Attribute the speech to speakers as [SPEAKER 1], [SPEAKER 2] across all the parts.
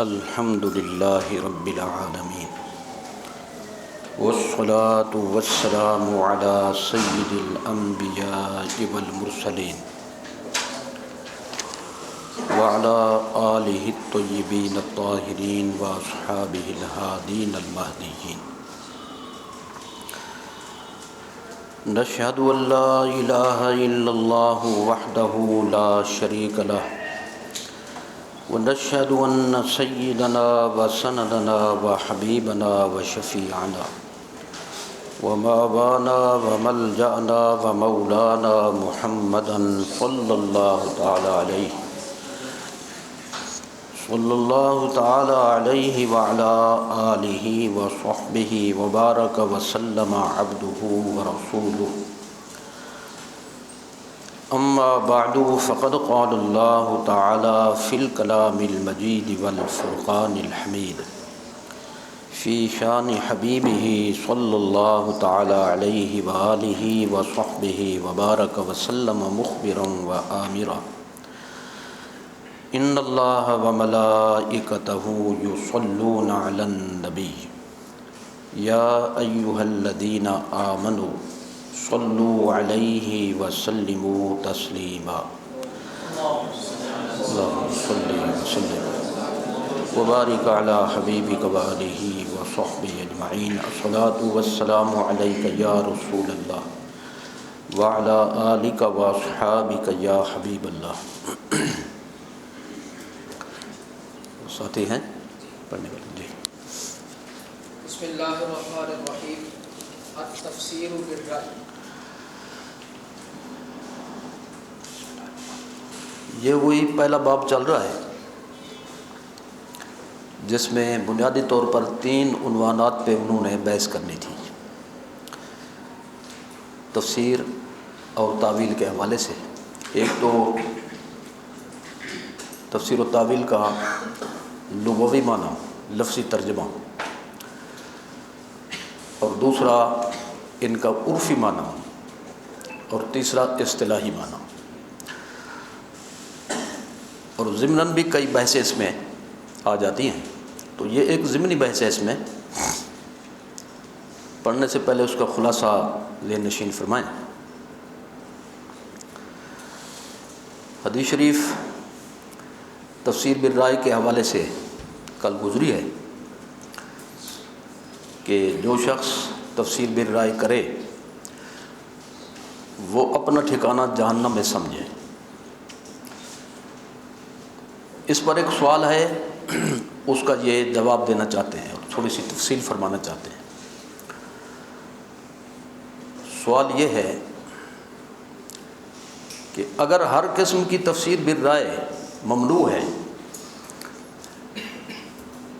[SPEAKER 1] الحمد للہ رب العالمین والصلاة والسلام علی سید الانبیاء والمرسلین وعلی آلہ الطیبین الطاہرین واصحابہ الہادین المہدیین. نشہد ان لا الہ الا اللہ وحدہ لا شریک لہ ونشهد أن سيدنا وسندنا وحبيبنا وشفيعنا ومأوانا وملجأنا ومولانا محمدا صلى الله تعالى عليه وعلى آله وصحبه وبارك وسلم عبده ورسوله. اما بعد فقد قال الله تعالى في الكلام المجيد والفرقان الحميد في شان حبيبه صلى الله تعالى عليه وآله وصحبه وبارك وسلم مخبرا وآمرا ان الله وملائكته يصلون على النبي يا أيها الذين آمنوا صلوا علیہ وسلموا تسلیما. اللہم صلی وسلم وبارک علی حبیبک وآلہ وصحبہ اجمعین. الصلاة والسلام علیک یا رسول اللہ وعلی آلک واصحابک یا حبیب اللہ. ساتھی ہیں پڑھنے والے جی.
[SPEAKER 2] بسم اللہ الرحمن الرحیم. التفسیر بالرأی.
[SPEAKER 1] یہ وہی پہلا باب چل رہا ہے جس میں بنیادی طور پر 3 عنوانات پہ انہوں نے بحث کرنی تھی. تفسیر اور تاویل کے حوالے سے ایک تو تفسیر و تاویل کا لغوی معنی لفظی ترجمہ اور دوسرا ان کا عرفی معنی اور تیسرا اصطلاحی معنی. اور ضمناً بھی کئی بحثیں اس میں آ جاتی ہیں. تو یہ ایک ضمنی بحث ہے. اس میں پڑھنے سے پہلے اس کا خلاصہ ذہن نشین فرمائیں. حدیث شریف تفسیر بالرائے کے حوالے سے کل گزری ہے کہ جو شخص تفسیر بالرائے کرے وہ اپنا ٹھکانہ جہنم میں سمجھے. اس پر ایک سوال ہے, اس کا یہ جواب دینا چاہتے ہیں اور تھوڑی سی تفصیل فرمانا چاہتے ہیں. سوال یہ ہے کہ اگر ہر قسم کی تفسیر بالرائے ممنوع ہے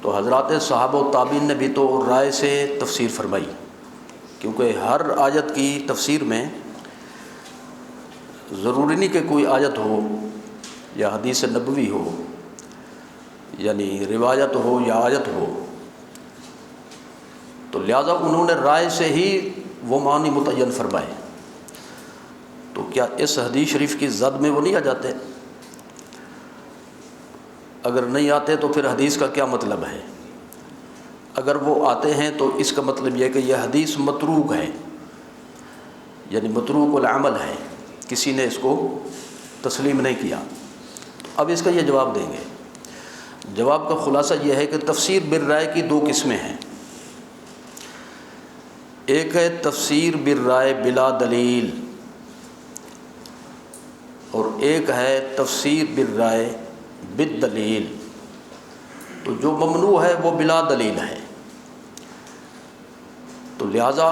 [SPEAKER 1] تو حضرات صحابہ و تابعین نے بھی تو رائے سے تفسیر فرمائی, کیونکہ ہر آیت کی تفسیر میں ضروری نہیں کہ کوئی آیت ہو یا حدیث نبوی ہو, یعنی روایت ہو یا آیت ہو, تو لہذا انہوں نے رائے سے ہی وہ معنی متعین فرمائے. تو کیا اس حدیث شریف کی زد میں وہ نہیں آ جاتے؟ اگر نہیں آتے تو پھر حدیث کا کیا مطلب ہے؟ اگر وہ آتے ہیں تو اس کا مطلب یہ کہ یہ حدیث متروک ہے, یعنی متروک العمل ہے, کسی نے اس کو تسلیم نہیں کیا. اب اس کا یہ جواب دیں گے. جواب کا خلاصہ یہ ہے کہ تفسیر بالرائے کی 2 قسمیں ہیں. ایک ہے تفسیر بالرائے بلا دلیل اور ایک ہے تفسیر بالرائے بالدلیل. تو جو ممنوع ہے وہ بلا دلیل ہے. تو لہٰذا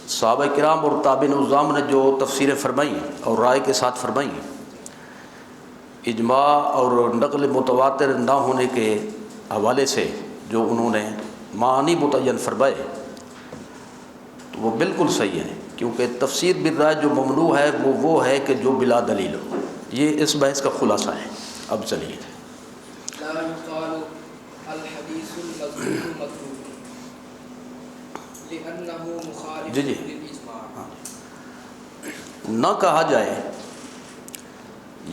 [SPEAKER 1] صحابہ کرام اور تابعین الظام نے جو تفسیریں فرمائیں اور رائے کے ساتھ فرمائیں, اجماع اور نقل متواتر نہ ہونے کے حوالے سے جو انہوں نے معنی متعین فرمائے تو وہ بالکل صحیح ہیں, کیونکہ تفسیر بالرائے جو ممنوع ہے وہ ہے کہ جو بلا دلیل ہو. یہ اس بحث کا خلاصہ ہے. اب چلیے.
[SPEAKER 2] لا يقال الحديث المذكور متروك لأنه مخالف للإجماع.
[SPEAKER 1] نہ کہا جائے,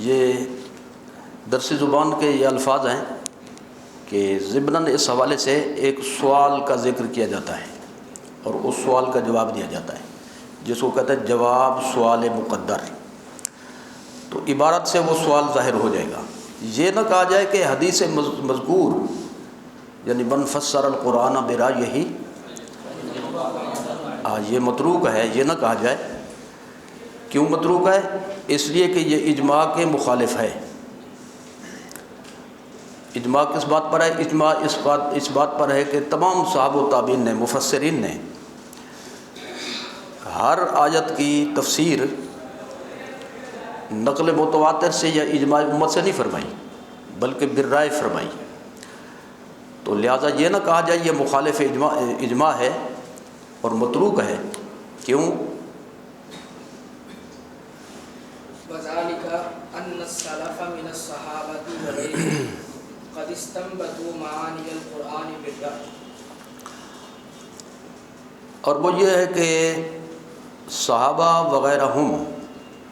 [SPEAKER 1] یہ درس زبان کے یہ الفاظ ہیں کہ ضمناً اس حوالے سے ایک سوال کا ذکر کیا جاتا ہے اور اس سوال کا جواب دیا جاتا ہے، جس کو کہتے ہیں جواب سوال مقدر۔ تو عبارت سے وہ سوال ظاہر ہو جائے گا۔ یہ نہ کہا جائے کہ حدیث مذکور یعنی من فسر القرآن برأیہ یہ متروک ہے، یہ نہ کہا جائے۔ کیوں متروک ہے؟ اس لیے کہ یہ اجماع کے مخالف ہے۔ اجماع کس بات پر ہے؟ اجماع اس بات پر ہے کہ تمام صحابہ و تابعین نے، مفسرین نے ہر آیت کی تفسیر نقل متواتر سے یا اجماع امت سے نہیں فرمائی بلکہ بالرائے فرمائی۔ تو لہٰذا یہ نہ کہا جائے یہ مخالف اجماع ہے اور متروک ہے۔ کیوں؟
[SPEAKER 2] وذلك ان السلف من الصحابة وغيرهم قد استنبطوا معاني القرآن بالرأي۔
[SPEAKER 1] اور وہ یہ ہے کہ صحابہ وغیرہ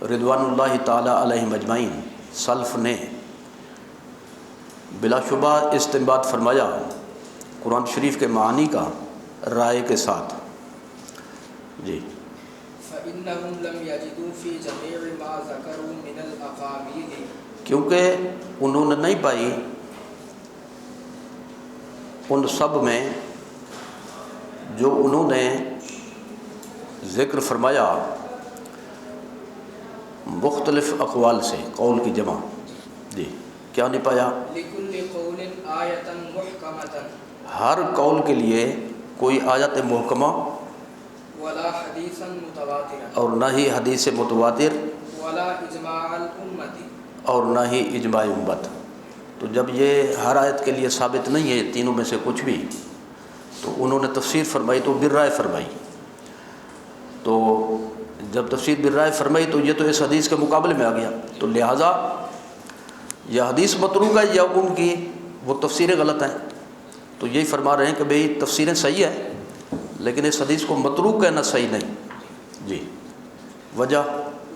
[SPEAKER 1] رضوان اللہ تعالی علیہم اجمعین، سلف نے بلا شبہ استنباط فرمایا قرآن شریف کے معانی کا رائے کے ساتھ۔ جی
[SPEAKER 2] فإنهم لم يجدوا في جميع ما ذكروا من الأقاويل،
[SPEAKER 1] کیونکہ انہوں نے نہیں پائی ان سب میں جو انہوں نے ذکر فرمایا مختلف اقوال سے، قول کی جمع۔ جی کیا نہیں پایا؟
[SPEAKER 2] لكل قول آية محكمة،
[SPEAKER 1] ہر قول کے لیے کوئی آیت محکمہ
[SPEAKER 2] ولا حديثا متواترا،
[SPEAKER 1] اور نہ ہی حدیث متواتر
[SPEAKER 2] ولا إجماع الأمة،
[SPEAKER 1] اور نہ ہی اجماع امت۔ تو جب یہ ہر آیت کے لیے ثابت نہیں ہے تینوں میں سے کچھ بھی، تو انہوں نے تفسیر فرمائی تو بالرائے فرمائی۔ تو جب تفسیر بالرائے فرمائی تو یہ تو اس حدیث کے مقابلے میں آ گیا، تو لہٰذا یا حدیث متروک ہے یا ان کی وہ تفسیریں غلط ہیں۔ تو یہی فرما رہے ہیں کہ بھئی تفسیریں صحیح ہیں لیکن اس حدیث کو متروک کہنا صحیح نہیں۔ جی وجہ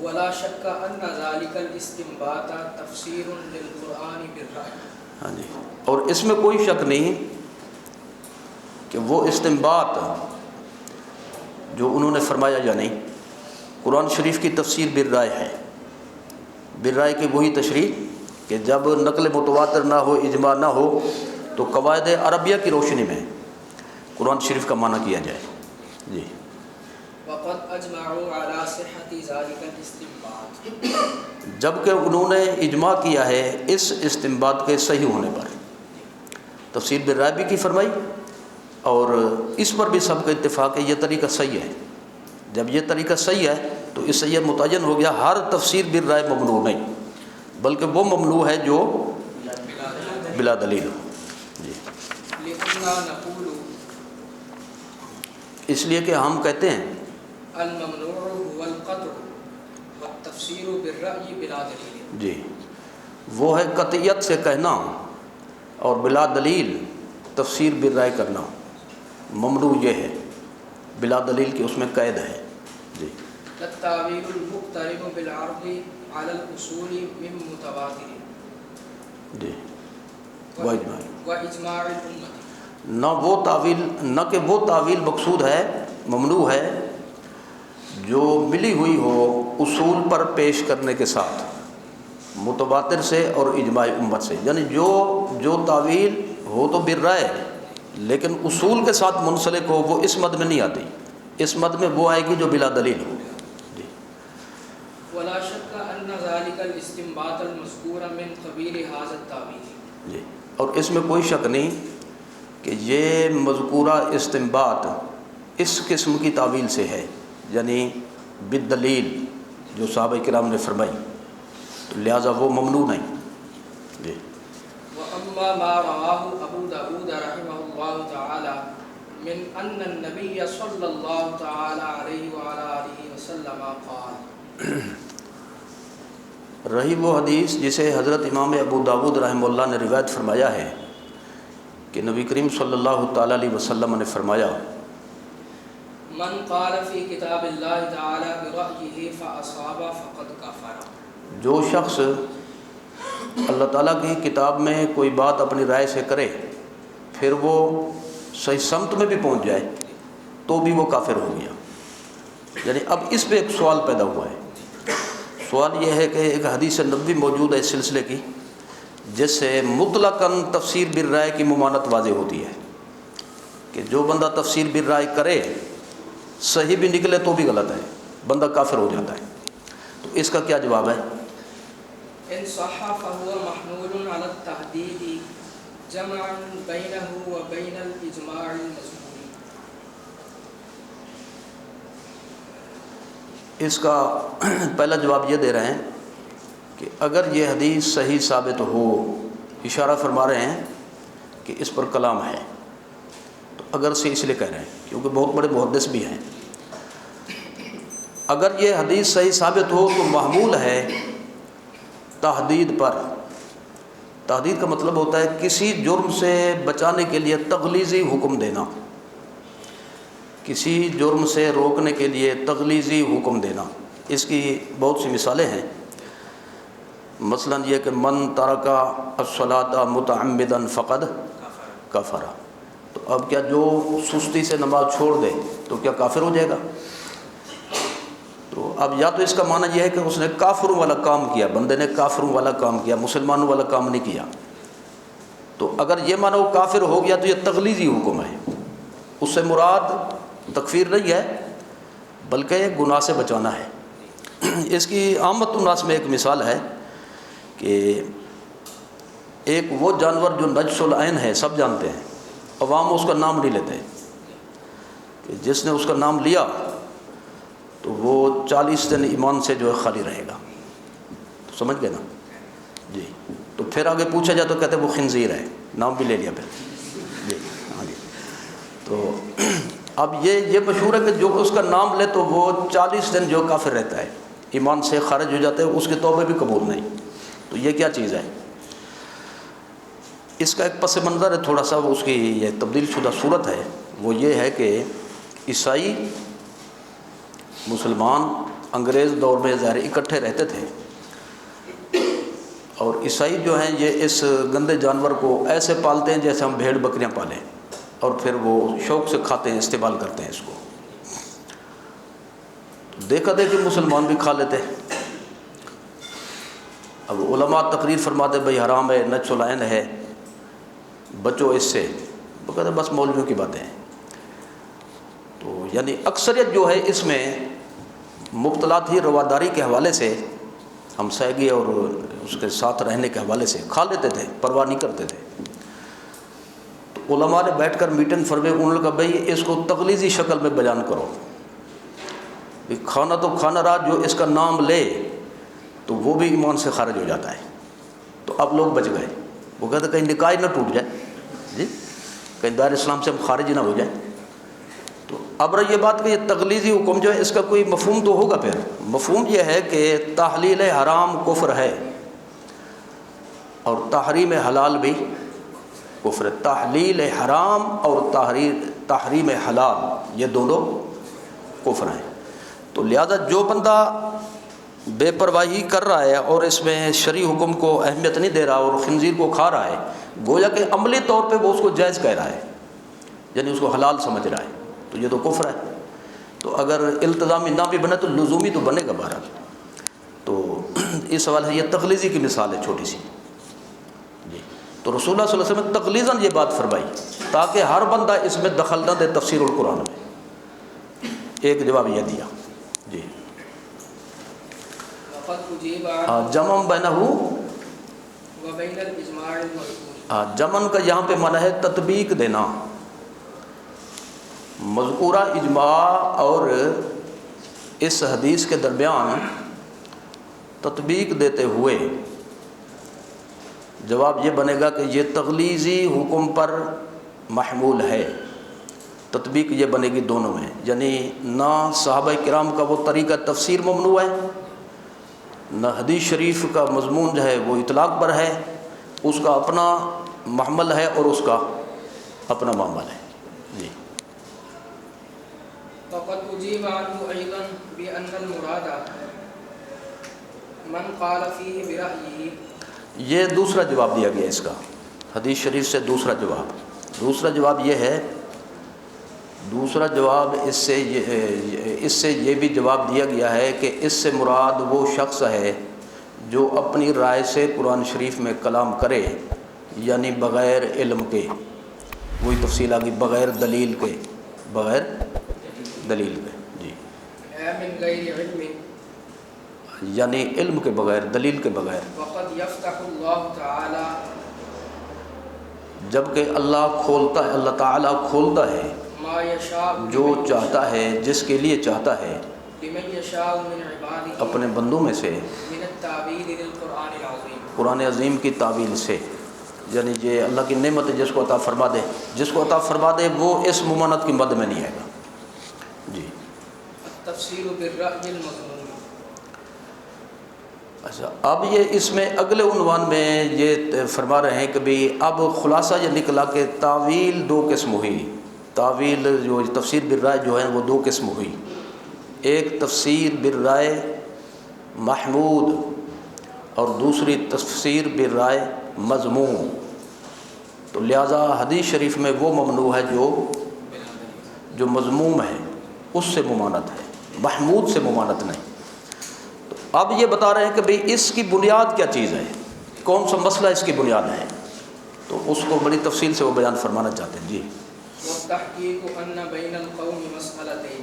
[SPEAKER 2] ولا شك ان ذلك الاستنباط تفسير للقرآن بالرأي۔
[SPEAKER 1] ہاں جی، اور اس میں کوئی شک نہیں کہ وہ استنباط جو انہوں نے فرمایا یا نہیں، قرآن شریف کی تفسیر بالرائے ہے۔ بالرائے کی وہی تشریح کہ جب نقل متواتر نہ ہو، اجماع نہ ہو، تو قواعد عربیہ کی روشنی میں قرآن شریف کا معنی کیا جائے۔ جی
[SPEAKER 2] وقد اجمعوا على صحة ذلك الاستنباط،
[SPEAKER 1] جبکہ انہوں نے اجماع کیا ہے اس استنباط کے صحیح ہونے پر۔ تفسیر بالرائے بھی کی فرمائی اور اس پر بھی سب کا اتفاق ہے یہ طریقہ صحیح ہے۔ جب یہ طریقہ صحیح ہے تو اس سے یہ متعین ہو گیا ہر تفسیر بالرائے ممنوع نہیں، بلکہ وہ ممنوع ہے جو بلا دلیل ہو۔ جی
[SPEAKER 2] لأننا نقول
[SPEAKER 1] اس لیے کہ ہم کہتے ہیں
[SPEAKER 2] الممنوع هو القطع والتفسير بالرأي بلا دلیل۔
[SPEAKER 1] جی وہ ہے قطعیت سے کہنا اور بلا دلیل تفسیر بالرائے کرنا۔ ممنوع یہ ہے بلا دلیل کی اس میں قید ہے۔ جی
[SPEAKER 2] التاويل المقترن بالعرض على الأصول من متواتر
[SPEAKER 1] جی واجماع،
[SPEAKER 2] واجماع الأمة،
[SPEAKER 1] نہ وہ تعویل، نہ کہ وہ تعویل مقصود ہے، ممنوع ہے جو ملی ہوئی ہو اصول پر پیش کرنے کے ساتھ، متواتر سے اور اجماع امت سے۔ یعنی جو تعویل ہو تو بالرائے لیکن اصول کے ساتھ منسلک ہو، وہ اس مد میں نہیں آتی۔ اس مد میں وہ آئے گی جو بلا دلیل ہو۔ جی
[SPEAKER 2] ولا شك ان ذلك الاستنباط المذكور من قبيل هذا التاويل،
[SPEAKER 1] جی اور اس میں کوئی شک نہیں کہ یہ مذکورہ استنباط اس قسم کی تعویل سے ہے، یعنی بالدلیل جو صحابہ کرام نے فرمائی، تو لہٰذا وہ ممنوع نہیں۔ جی
[SPEAKER 2] واما ما رواه ابو داود رحمه الله تعالى من ان النبي صلى الله تعالى عليه وعلى اله وسلم قال،
[SPEAKER 1] رہی وہ حدیث جسے حضرت امام ابو داود رحمہ اللہ نے روایت فرمایا ہے کہ نبی کریم صلی اللہ تعالیٰ علیہ وسلم نے فرمایا،
[SPEAKER 2] من قال في كتاب الله تعالى برأيه فأصاب فقد كفر۔
[SPEAKER 1] جو شخص اللہ تعالیٰ کی کتاب میں کوئی بات اپنی رائے سے کرے پھر وہ صحیح سمت میں بھی پہنچ جائے تو بھی وہ کافر ہو گیا. یعنی اب اس پہ ایک سوال پیدا ہوا ہے. سوال یہ ہے کہ ایک حدیث نبوی موجود ہے اس سلسلے کی جس سے مطلقاً تفسیر بالرائے کی ممانعت واضح ہوتی ہے کہ جو بندہ تفسیر بالرائے کرے صحیح بھی نکلے تو بھی غلط ہے، بندہ کافر ہو جاتا ہے. تو اس کا کیا جواب ہے؟
[SPEAKER 2] ان صح فهو محمول على التحديد جمعا بينه وبين الاجماع المذكور.
[SPEAKER 1] اس کا پہلا جواب یہ دے رہے ہیں کہ اگر یہ حدیث صحیح ثابت ہو، اشارہ فرما رہے ہیں کہ اس پر کلام ہے، تو اگر سے اس لیے کہہ رہے ہیں کیونکہ بہت بڑے محدث بھی ہیں. اگر یہ حدیث صحیح ثابت ہو تو محمول ہے تحدید پر. تحدید کا مطلب ہوتا ہے کسی جرم سے بچانے کے لیے تغلیظی حکم دینا، کسی جرم سے روکنے کے لیے تغلیظی حکم دینا. اس کی بہت سی مثالیں ہیں. مثلا یہ کہ من ترک الصلاۃ متعمدا فقد کفر. تو اب کیا جو سستی سے نماز چھوڑ دے تو کیا کافر ہو جائے گا؟ تو اب یا تو اس کا معنی یہ ہے کہ اس نے کافروں والا کام کیا، بندے نے کافروں والا کام کیا، مسلمانوں والا کام نہیں کیا. تو اگر یہ معنی وہ کافر ہو گیا تو یہ تغلیظی حکم ہے. اس سے مراد تکفیر نہیں ہے بلکہ گناہ سے بچانا ہے. اس کی عامت الناس میں ایک مثال ہے کہ ایک وہ جانور جو نجس العین ہے، سب جانتے ہیں، عوام اس کا نام نہیں لیتے، کہ جس نے اس کا نام لیا تو وہ 40 دن ایمان سے جو ہے خالی رہے گا. تو سمجھ گئے نا جی. تو پھر آگے پوچھا جائے تو کہتے ہیں وہ خنزیر ہے، نام بھی لے لیا پھر جی. ہاں جی. تو اب یہ مشہور ہے کہ جو اس کا نام لے تو وہ 40 دن جو کافر رہتا ہے، ایمان سے خارج ہو جاتے ہیں، اس کے توبہ بھی قبول نہیں. تو یہ کیا چیز ہے؟ اس کا ایک پس منظر ہے تھوڑا سا، وہ اس کی یہ تبدیل شدہ صورت ہے. وہ یہ ہے کہ عیسائی مسلمان انگریز دور میں ظاہر اکٹھے رہتے تھے، اور عیسائی جو ہیں یہ اس گندے جانور کو ایسے پالتے ہیں جیسے ہم بھیڑ بکریاں پالیں، اور پھر وہ شوق سے کھاتے ہیں، استعمال کرتے ہیں اس کو. دیکھا دیکھی مسلمان بھی کھا لیتے ہیں. اب علماء تقریر فرماتے بھائی حرام ہے، نجس العین ہے، بچو اس سے. وہ کہتے بس مولویوں کی باتیں ہیں. تو یعنی اکثریت جو ہے اس میں مبتلا تھی رواداری کے حوالے سے، ہمسائیگی اور اس کے ساتھ رہنے کے حوالے سے کھا لیتے تھے، پرواہ نہیں کرتے تھے. تو علماء نے بیٹھ کر میٹنگ فرمائی، انہوں نے کہا بھائی اس کو تغلیظی شکل میں بیان کرو. کھانا تو کھانا رہا، جو اس کا نام لے تو وہ بھی ایمان سے خارج ہو جاتا ہے. تو اب لوگ بچ گئے. وہ کہتے کہیں نکاح نہ ٹوٹ جائے جی، کہیں دار اسلام سے ہم خارج نہ ہو جائیں. تو اب رہی یہ بات کہ یہ تغلیظی حکم جو ہے اس کا کوئی مفہوم تو ہوگا. پھر مفہوم یہ ہے کہ تحلیل حرام کفر ہے اور تحریم حلال بھی کفر ہے. تحلیل حرام اور تحریم حلال یہ دونوں کفر ہیں. تو لہذا جو بندہ بے پرواہی کر رہا ہے اور اس میں شرعی حکم کو اہمیت نہیں دے رہا اور خنزیر کو کھا رہا ہے، گویا کہ عملی طور پہ وہ اس کو جائز کہہ رہا ہے، یعنی اس کو حلال سمجھ رہا ہے، تو یہ تو کفر ہے. تو اگر التزامی نہ بھی بنے تو لزومی تو بنے گا بہرحال. تو اس سوال ہے، یہ تغلیظی کی مثال ہے چھوٹی سی جی. تو رسول اللہ صلی اللہ علیہ وسلم نے تغلیظاً یہ بات فرمائی تاکہ ہر بندہ اس میں دخل نہ دے تفسیر القرآن میں. ایک جواب یہ دیا جی. جمع بینہ جمن کا یہاں پہ معنی ہے تطبیق دینا. مذکورہ اجماع اور اس حدیث کے درمیان تطبیق دیتے ہوئے جواب یہ بنے گا کہ یہ تغلیظی حکم پر محمول ہے. تطبیق یہ بنے گی دونوں میں، یعنی نہ صحابہ کرام کا وہ طریقہ تفسیر ممنوع ہے، نہ حدیث شریف کا مضمون جو ہے وہ اطلاق پر ہے، اس کا اپنا محمل ہے اور اس کا اپنا معمل ہے جی.
[SPEAKER 2] وقد أجيب عنه أيضا بأن المراد من قال فيه برأيه.
[SPEAKER 1] یہ دوسرا جواب دیا گیا اس کا، حدیث شریف سے دوسرا جواب یہ ہے، دوسرا جواب اس سے یہ بھی جواب دیا گیا ہے کہ اس سے مراد وہ شخص ہے جو اپنی رائے سے قرآن شریف میں کلام کرے، یعنی بغیر علم کے، وہی تفصیل آگئی، بغیر دلیل کے جی،
[SPEAKER 2] من غیر علم،
[SPEAKER 1] یعنی علم کے بغیر، دلیل کے بغیر،
[SPEAKER 2] وقد یفتح اللہ تعالی،
[SPEAKER 1] جبکہ اللہ تعالیٰ کھولتا ہے
[SPEAKER 2] ما یشاء،
[SPEAKER 1] جو چاہتا ہے، جس کے لیے چاہتا ہے،
[SPEAKER 2] لمن یشاء من عبادہ،
[SPEAKER 1] اپنے بندوں میں سے،
[SPEAKER 2] من التعبیر للقرآن العظیم،
[SPEAKER 1] قرآن عظیم کی تعویل سے، یعنی یہ اللہ کی نعمت ہے، جس کو عطا فرما دے وہ اس ممانعت کی مد میں نہیں آئے گا جی۔
[SPEAKER 2] التفسیر بالرأی المضمون،
[SPEAKER 1] اچھا، اب یہ اس میں اگلے عنوان میں یہ فرما رہے ہیں کہ بھی اب خلاصہ یہ نکلا کہ تعویل دو قسم ہوئی، تعویل جو تفسیر بالرائے جو ہے وہ دو قسم ہوئی، ایک تفسیر بالرائے محمود اور دوسری تفسیر بالرائے مذموم، تو لہذا حدیث شریف میں وہ ممنوع ہے جو مذموم ہے، اس سے ممانعت ہے، محمود سے ممانعت نہیں۔ تو اب یہ بتا رہے ہیں کہ بھئی اس کی بنیاد کیا چیز ہے، کون سا مسئلہ اس کی بنیاد ہے، تو اس کو بڑی تفصیل سے وہ بیان فرمانا چاہتے ہیں جی۔
[SPEAKER 2] والتحقیق ان بین القوم مسئلتین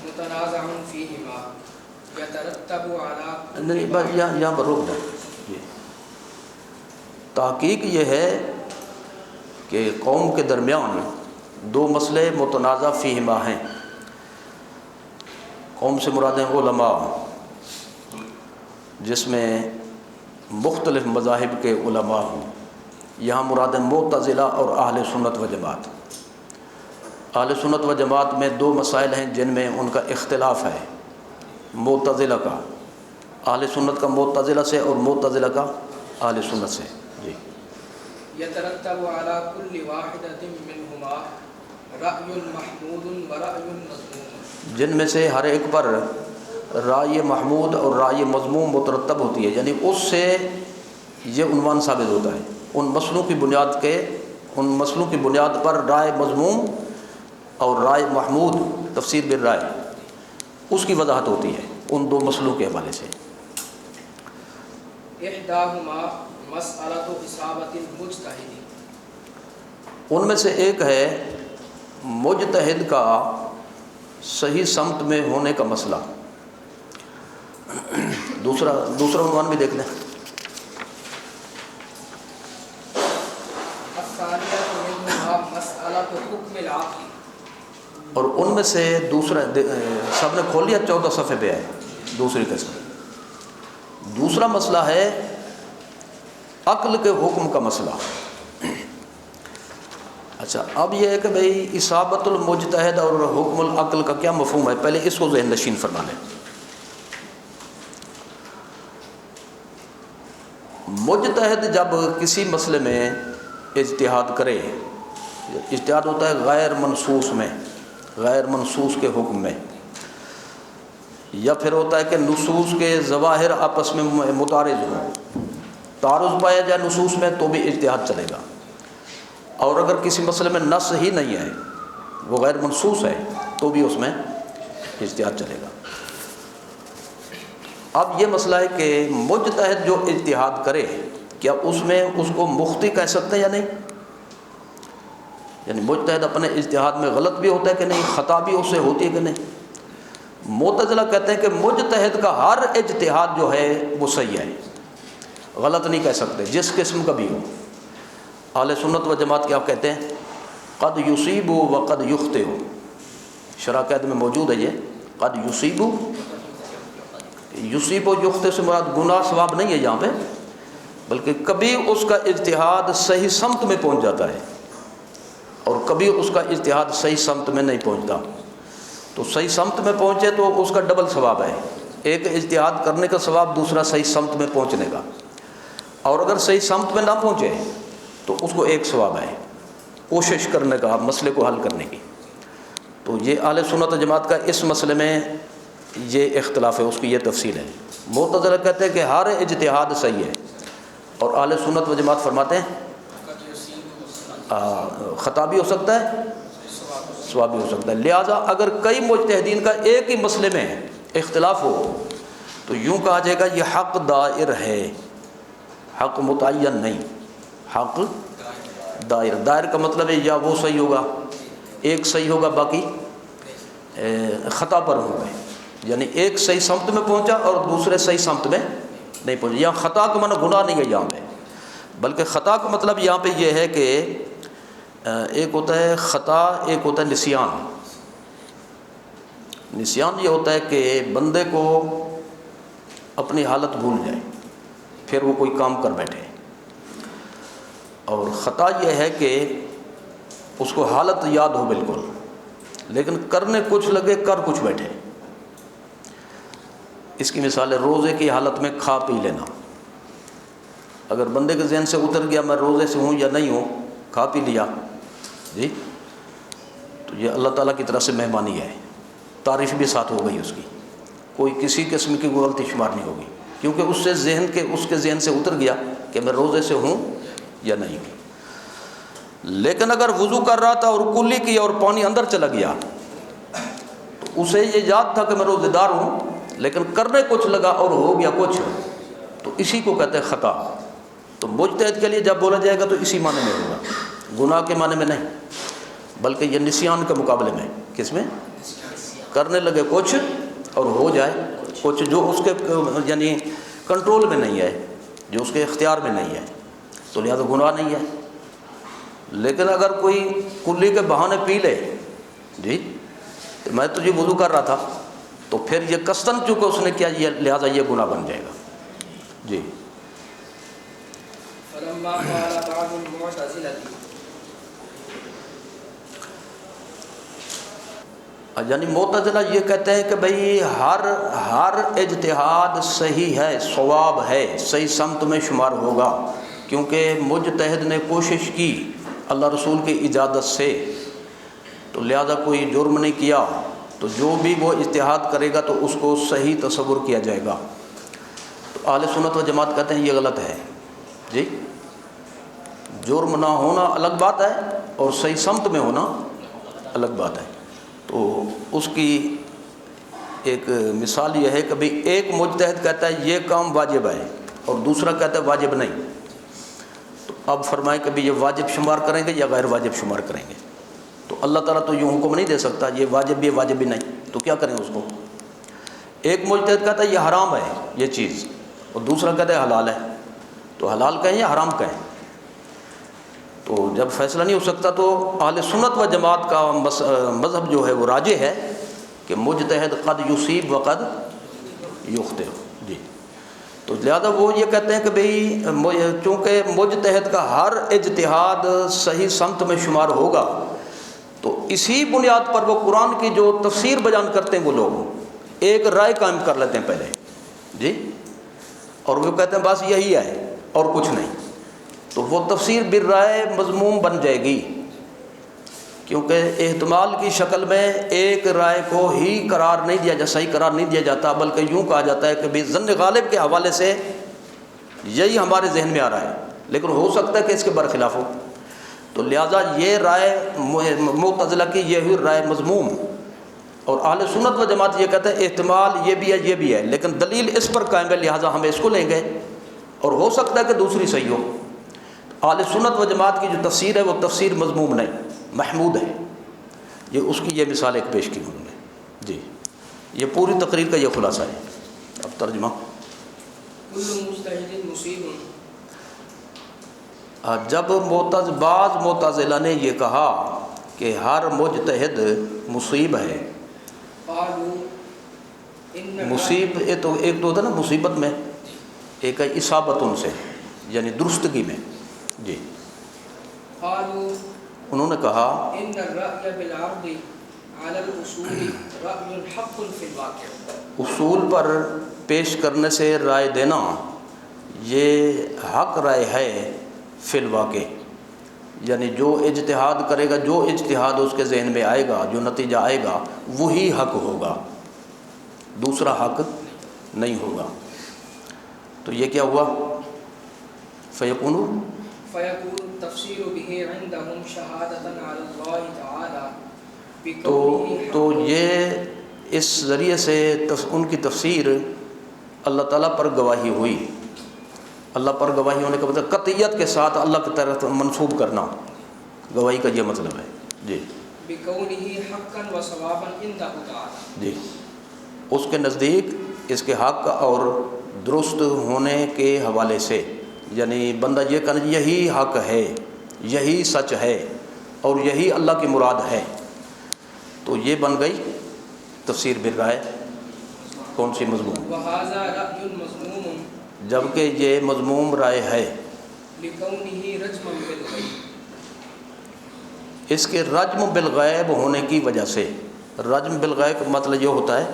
[SPEAKER 2] متنازع فیہما یترتب علی،
[SPEAKER 1] نہیں بس یہاں پر روک جائیں جی۔ تحقیق یہ ہے کہ قوم کے درمیان دو مسئلے متنازع فیہما ہیں، قوم سے مراد ہیں علماء، جس میں مختلف مذاہب کے علماء ہوں، یہاں مراد ہیں معتزلہ اور اہل سنت و جماعت۔ اہل سنت و جماعت میں دو مسائل ہیں جن میں ان کا اختلاف ہے، معتزلہ کا، اہل سنت کا معتزلہ سے اور معتزلہ کا اہل سنت سے جی۔
[SPEAKER 2] یترتب علی کل واحدۃ منہما رأی محمود و رأی مذموم،
[SPEAKER 1] جن میں سے ہر ایک پر رائے محمود اور رائے مذموم مترتب ہوتی ہے، یعنی اس سے یہ عنوان ثابت ہوتا ہے، ان مسئلوں کی بنیاد پر رائے مذموم اور رائے محمود تفسیر بالرائے، اس کی وضاحت ہوتی ہے ان دو مسئلوں کے حوالے سے۔
[SPEAKER 2] احداہما مسئلۃ اصابۃ المجتہد،
[SPEAKER 1] ان میں سے ایک ہے مجتہد کا صحیح سمت میں ہونے کا مسئلہ، دوسرا عنوان بھی دیکھ لیں۔
[SPEAKER 2] الثانیہ منہما مسئلۃ حکم العقل،
[SPEAKER 1] اور ان میں سے دوسرا سب نے کھول لیا، 14 صفحے پہ ہے دوسری قسم۔ دوسرا مسئلہ ہے عقل کے حکم کا مسئلہ۔ اچھا، اب یہ ہے کہ بھئی اصابت المجتہد اور حکم العقل کا کیا مفہوم ہے، پہلے اس کو ذہن نشین فرما لیں۔ مجتہد جب کسی مسئلے میں اجتہاد کرے، اجتہاد ہوتا ہے غیر منصوص کے حکم میں، یا پھر ہوتا ہے کہ نصوص کے ظواہر آپس میں متعارض ہوں، تعارض پایا جائے نصوص میں تو بھی اجتہاد چلے گا، اور اگر کسی مسئلے میں نص ہی نہیں ہے، وہ غیر منصوص ہے، تو بھی اس میں اجتہاد چلے گا۔ اب یہ مسئلہ ہے کہ مجتہد جو اجتہاد کرے، کیا اس میں اس کو مخطئ کہہ سکتے ہیں یا نہیں، یعنی مجتہد اپنے اجتہاد میں غلط بھی ہوتا ہے کہ نہیں، خطا بھی اس سے ہوتی ہے کہ نہیں۔ معتزلہ کہتے ہیں کہ مجتہد کا ہر اجتہاد جو ہے وہ صحیح ہے، غلط نہیں کہہ سکتے، جس قسم کا بھی ہو۔ اہل سنت و جماعت کیا کہتے ہیں، قد یصیب و قد یخطئ، شرح قید میں موجود ہے یہ، قد یصیب و یخطئ سے مراد گناہ ثواب نہیں ہے یہاں پہ، بلکہ کبھی اس کا اجتہاد صحیح سمت میں پہنچ جاتا ہے اور کبھی اس کا اجتہاد صحیح سمت میں نہیں پہنچتا، تو صحیح سمت میں پہنچے تو اس کا ڈبل ثواب ہے، ایک اجتہاد کرنے کا ثواب، دوسرا صحیح سمت میں پہنچنے کا، اور اگر صحیح سمت میں نہ پہنچے تو اس کو ایک ثواب ہے کوشش کرنے کا، مسئلے کو حل کرنے کی۔ تو یہ اہل سنت و جماعت کا اس مسئلے میں یہ اختلاف ہے، اس کی یہ تفصیل ہے۔ معتزلہ کہتے ہیں کہ ہر اجتہاد صحیح ہے، اور اہل سنت و جماعت فرماتے ہیں خطا بھی ہو سکتا ہے، ثواب بھی ہو سکتا ہے۔ لہٰذا اگر کئی مجتہدین کا ایک ہی مسئلے میں اختلاف ہو تو یوں کہا جائے گا یہ حق دائر ہے، حق متعین نہیں، حق دائر۔ دائر کا مطلب ہے یا وہ صحیح ہوگا، ایک صحیح ہوگا باقی خطا پر ہوں گے، یعنی ایک صحیح سمت میں پہنچا اور دوسرے صحیح سمت میں نہیں پہنچا۔ یہاں خطا کا معنی گناہ نہیں ہے یہاں پہ، بلکہ خطا کا مطلب یہاں پہ یہ ہے کہ ایک ہوتا ہے خطا، ایک ہوتا ہے نسیان۔ نسیان یہ ہوتا ہے کہ بندے کو اپنی حالت بھول جائے پھر وہ کوئی کام کر بیٹھے، اور خطا یہ ہے کہ اس کو حالت یاد ہو بالکل لیکن کرنے کچھ لگے کر کچھ بیٹھے۔ اس کی مثال ہے روزے کی حالت میں کھا پی لینا۔ اگر بندے کے ذہن سے اتر گیا میں روزے سے ہوں یا نہیں ہوں، کھا پی لیا جی، تو یہ اللہ تعالیٰ کی طرف سے مہمانی ہے، تعریف بھی ساتھ ہو گئی اس کی، کوئی کسی قسم کی غلطی شمار نہیں ہوگی، کیونکہ اس کے ذہن سے اتر گیا کہ میں روزے سے ہوں یا نہیں ہوں۔ لیکن اگر وضو کر رہا تھا اور کلی کیا اور پانی اندر چلا گیا تو اسے یہ یاد تھا کہ میں روزے دار ہوں لیکن کرنے کچھ لگا اور ہو گیا کچھ، تو اسی کو کہتے ہیں خطا۔ تو مجتہد کے لیے جب بولا جائے گا تو اسی معنی میں ہوگا، گناہ کے معنی میں نہیں، بلکہ یہ نسیان کے مقابلے میں، کس میں کرنے لگے کچھ اور ہو جائے کچھ، جو اس کے یعنی کنٹرول میں نہیں ہے، جو اس کے اختیار میں نہیں ہے، تو لہذا گناہ نہیں ہے۔ لیکن اگر کوئی کلی کے بہانے پی لے جی، تو میں تو جی وضو کر رہا تھا، تو پھر یہ قصداً چونکہ اس نے کیا لہذا یہ گناہ بن جائے گا جی۔
[SPEAKER 2] فلما قال بعض المعتزلة
[SPEAKER 1] یعنی معتزلہ یہ کہتے ہیں کہ بھئی ہر اجتہاد صحیح ہے، صواب ہے، صحیح سمت میں شمار ہوگا، کیونکہ مجتہد نے کوشش کی اللہ رسول کی اجازت سے، تو لہذا کوئی جرم نہیں کیا، تو جو بھی وہ اجتہاد کرے گا تو اس کو صحیح تصور کیا جائے گا۔ تو اہل سنت و جماعت کہتے ہیں یہ غلط ہے جی، جرم نہ ہونا الگ بات ہے اور صحیح سمت میں ہونا الگ بات ہے۔ تو اس کی ایک مثال یہ ہے کہ بھئی ایک مجتہد کہتا ہے یہ کام واجب ہے اور دوسرا کہتا ہے واجب نہیں، تو اب فرمائیں کہ بھئی یہ واجب شمار کریں گے یا غیر واجب شمار کریں گے؟ تو اللہ تعالیٰ تو یوں حکم نہیں دے سکتا یہ واجب بھی واجب بھی نہیں، تو کیا کریں اس کو؟ ایک مجتہد کہتا ہے یہ حرام ہے یہ چیز اور دوسرا کہتا ہے حلال ہے، تو حلال کہیں یا حرام کہیں؟ تو جب فیصلہ نہیں ہو سکتا تو اہل سنت و جماعت کا مذہب جو ہے وہ راجح ہے کہ مجتہد قد یصیب و قد یخطئ جی۔ تو لہذا وہ یہ کہتے ہیں کہ بھئی چونکہ مجتہد کا ہر اجتہاد صحیح سمت میں شمار ہوگا تو اسی بنیاد پر وہ قرآن کی جو تفسیر بیان کرتے ہیں وہ لوگ ایک رائے قائم کر لیتے ہیں پہلے جی، اور وہ کہتے ہیں بس یہی ہے اور کچھ نہیں، تو وہ تفسیر بالرائے مذموم بن جائے گی، کیونکہ احتمال کی شکل میں ایک رائے کو ہی قرار نہیں دیا جاتا، صحیح قرار نہیں دیا جاتا، بلکہ یوں کہا جاتا ہے کہ بھئی ظن غالب کے حوالے سے یہی ہمارے ذہن میں آ رہا ہے لیکن ہو سکتا ہے کہ اس کے برخلاف ہو، تو لہٰذا یہ رائے معتزلہ کی یہ ہوئی رائے مذموم، اور اہل سنت و جماعت یہ کہتے ہیں احتمال یہ بھی ہے لیکن دلیل اس پر قائم ہے لہٰذا ہم اس کو لیں گے، اور ہو سکتا ہے کہ دوسری صحیح ہو۔ اہل سنت و جماعت کی جو تفسیر ہے وہ تفسیر مذموم نہیں، محمود ہے، یہ اس کی یہ مثال ایک پیش کی انہوں نے جی۔ یہ پوری تقریر کا یہ خلاصہ ہے۔ اب ترجمہ،
[SPEAKER 2] كل مجتهد مصيب
[SPEAKER 1] جب بعض معتزلہ نے یہ کہا کہ ہر مجتہد مصیب ہے،
[SPEAKER 2] قالوا ان
[SPEAKER 1] مصیب ایک تو ہوتا ہے نا مصیبت میں، ایک ہے اصابتن سے یعنی درستگی میں جی۔
[SPEAKER 2] قالوا
[SPEAKER 1] انہوں نے کہا
[SPEAKER 2] ان الرأي بالعرض على الاصول رأي حق في الواقع،
[SPEAKER 1] اصول پر پیش کرنے سے رائے دینا یہ حق رائے ہے فی الواقع، یعنی جو اجتہاد کرے گا، جو اجتہاد اس کے ذہن میں آئے گا، جو نتیجہ آئے گا وہی حق ہوگا، دوسرا حق نہیں ہوگا۔ تو یہ کیا ہوا؟ فیقون
[SPEAKER 2] فيكون التفسير به عندهم شهادة على الله تعالى
[SPEAKER 1] تو
[SPEAKER 2] بكونه
[SPEAKER 1] یہ اس ذریعے سے ان کی تفسیر اللہ تعالیٰ پر گواہی ہوئی. اللہ پر گواہی ہونے کا مطلب قطعیت کے ساتھ اللہ کی طرف منسوب کرنا، گواہی کا یہ مطلب ہے. جی
[SPEAKER 2] بكونه حقا وصوابا عنده تعالى.
[SPEAKER 1] جی اس کے نزدیک اس کے حق اور درست ہونے کے حوالے سے، یعنی بندہ یہ کہنا یہی حق ہے، یہی سچ ہے اور یہی اللہ کی مراد ہے، تو یہ بن گئی تفسیر بالرائے. کون سی مضمون؟
[SPEAKER 2] وهذا رأي مذموم
[SPEAKER 1] جبکہ یہ مذموم رائے ہے
[SPEAKER 2] لكونه رجما بالغيب.
[SPEAKER 1] اس کے رجم بالغیب ہونے کی وجہ سے. رجم بالغیب کا مطلب یہ ہوتا ہے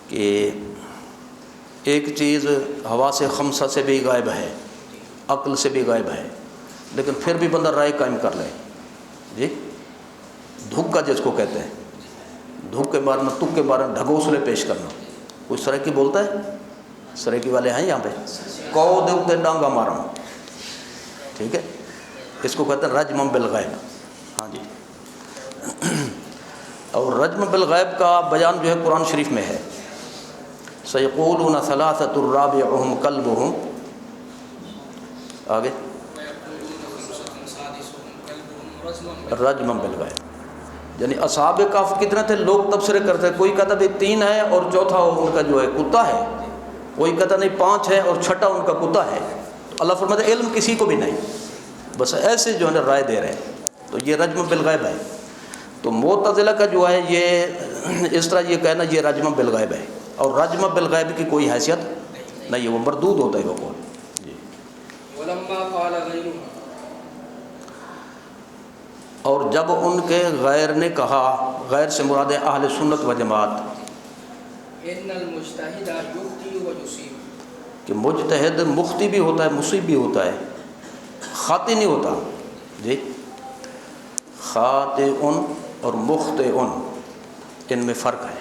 [SPEAKER 1] کہ ایک چیز حواس خمسہ سے بھی غائب ہے، عقل سے بھی غائب ہے، لیکن پھر بھی بندہ رائے قائم کر لے. جی دھکا جس کو کہتے ہیں، دھکے مارنا، تک کے مارنا، ڈھگوسلے پیش کرنا. کوئی سرکی بولتا ہے؟ سرکی والے ہیں یہاں پہ؟ کو دے ڈانگا مارنا، ٹھیک ہے، اس کو کہتے ہیں رجم بالغیب. ہاں جی. اور رجم بالغیب کا بیان جو ہے قرآن شریف میں ہے. سیقولون ثلاثۃ رابعہم کلبہم، آگے رجم بالغیب. یعنی اصحاب کہف کتنے تھے؟ لوگ تبصرے کرتے، کوئی کہتا ہے 3 ہے اور چوتھا ان کا جو ہے کتا ہے، کوئی کہتا نہیں 5 ہے اور چھٹا ان کا کتا ہے. اللہ فرماتا ہے علم کسی کو بھی نہیں، بس ایسے جو ہے نا رائے دے رہے ہیں. تو یہ رجم بالغیب ہے. تو معتزلہ کا جو ہے یہ اس طرح یہ کہنا یہ رجم بالغیب ہے، اور رجم بالغیب کی کوئی حیثیت نہیں ہے، وہ مردود ہوتا ہے وہ قول. جی
[SPEAKER 2] ولما قال غيرها،
[SPEAKER 1] اور جب ان کے غیر نے کہا، غیر سے مراد ہے اہل سنت و جماعت،
[SPEAKER 2] ان المجتہد یخطئ ویصیب،
[SPEAKER 1] کہ مجتہد مخطئ بھی ہوتا ہے، مصیب بھی ہوتا ہے، خاطئ نہیں ہوتا. جی خاطئ اور مخطئ ان میں فرق ہے.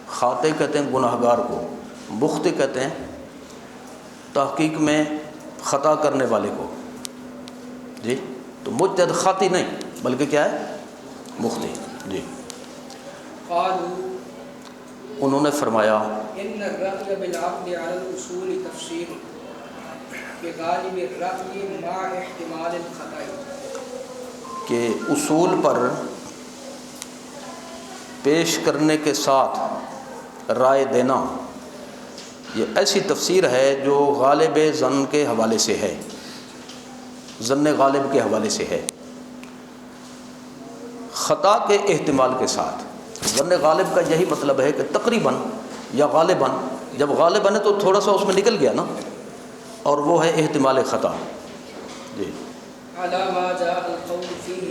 [SPEAKER 1] خاطئ کہتے ہیں گناہ گار کو، مخطئ کہتے ہیں تحقیق میں خطا کرنے والے کو. جی تو مجتہد خاطئ نہیں بلکہ کیا ہے؟ مخطئ. جی
[SPEAKER 2] قالوا
[SPEAKER 1] انہوں نے فرمایا
[SPEAKER 2] ان الرأي بالعقل على الاصول تفسير بغالب الرأي مع احتمال الخطأ،
[SPEAKER 1] کہ اصول پر پیش کرنے کے ساتھ رائے دینا یہ ایسی تفسیر ہے جو غالب ظن کے حوالے سے ہے، ظن غالب کے حوالے سے ہے، خطا کے احتمال کے ساتھ. ظن غالب کا یہی مطلب ہے کہ تقریباً یا غالباً، جب غالباً ہے تو تھوڑا سا اس میں نکل گیا نا، اور وہ ہے احتمال خطا. جی
[SPEAKER 2] على ما جاء القول فيه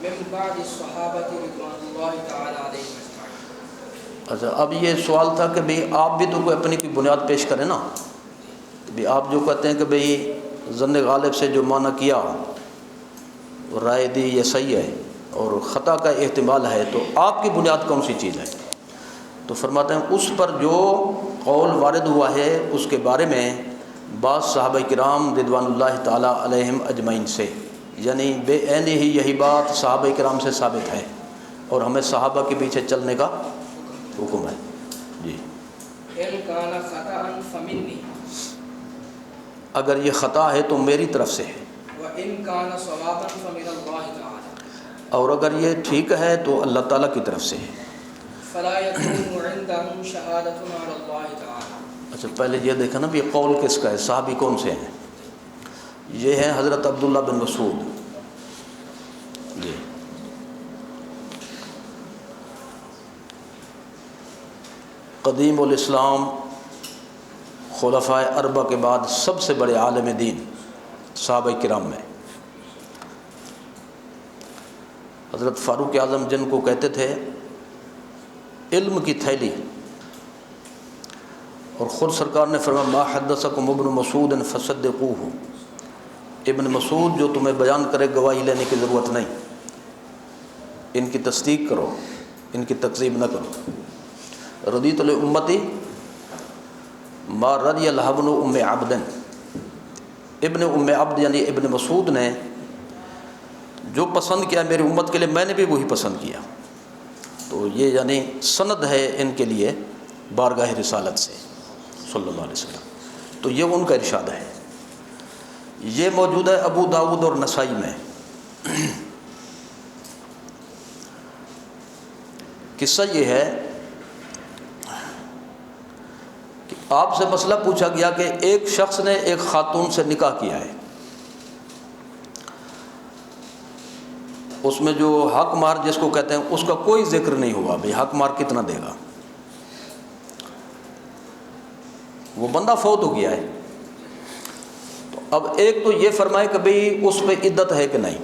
[SPEAKER 2] من بعد الصحابة رضوان الله تعالى عليهم اجمعين.
[SPEAKER 1] اچھا اب یہ سوال تھا کہ بھئی آپ بھی تو کوئی اپنی کوئی بنیاد پیش کریں نا. بھی آپ جو کہتے ہیں کہ بھئی ظن غالب سے جو معنی کیا، رائے دی یہ صحیح ہے اور خطا کا احتمال ہے، تو آپ کی بنیاد کون سی چیز ہے؟ تو فرماتے ہیں اس پر جو قول وارد ہوا ہے اس کے بارے میں بعض صحابہ کرام رضوان اللہ تعالیٰ علیہم اجمعین سے، یعنی بے عینی ہی یہی بات صحابہ کرام سے ثابت ہے اور ہمیں صحابہ کے پیچھے چلنے کا حکم ہے. جی
[SPEAKER 2] ان كان خطأ فمني،
[SPEAKER 1] اگر یہ خطا ہے تو میری طرف سے ہے،
[SPEAKER 2] وان كان صوابا فمن الله تعالى،
[SPEAKER 1] اور اگر یہ ٹھیک ہے تو اللہ تعالیٰ کی طرف سے ہے.
[SPEAKER 2] فلا يكون عندهم شهادة على الله تعالى.
[SPEAKER 1] اچھا پہلے یہ دیکھا نا بھی قول کس کا ہے، صحابی کون سے ہیں؟ یہ ہیں حضرت عبداللہ بن مسعود. جی قدیم الاسلام خلفائے اربع کے بعد سب سے بڑے عالم دین صحابہ کرام میں. حضرت فاروق اعظم جن کو کہتے تھے علم کی تھیلی، اور خود سرکار نے فرمایا ما حدثکم ابن مسعود فصدقوہ، ابن مسعود جو تمہیں بیان کرے گواہی لینے کی ضرورت نہیں، ان کی تصدیق کرو، ان کی تکذیب نہ کرو. رضیت لامتی ما رضی ابن ام عبد، ابن ام عبد یعنی ابن مسعود نے جو پسند کیا میری امت کے لیے میں نے بھی وہی پسند کیا. تو یہ یعنی سند ہے ان کے لیے بارگاہ رسالت سے صلی اللہ علیہ وسلم. تو یہ ان کا ارشاد ہے. یہ موجود ہے ابو داؤد اور نسائی میں. قصہ یہ ہے کہ آپ سے مسئلہ پوچھا گیا کہ ایک شخص نے ایک خاتون سے نکاح کیا ہے, اس میں جو حق مہر جس کو کہتے ہیں اس کا کوئی ذکر نہیں ہوا, بھئی حق مہر کتنا دے گا. وہ بندہ فوت ہو گیا ہے. تو اب ایک تو یہ فرمائے کہ بھئی اس پہ عدت ہے کہ نہیں,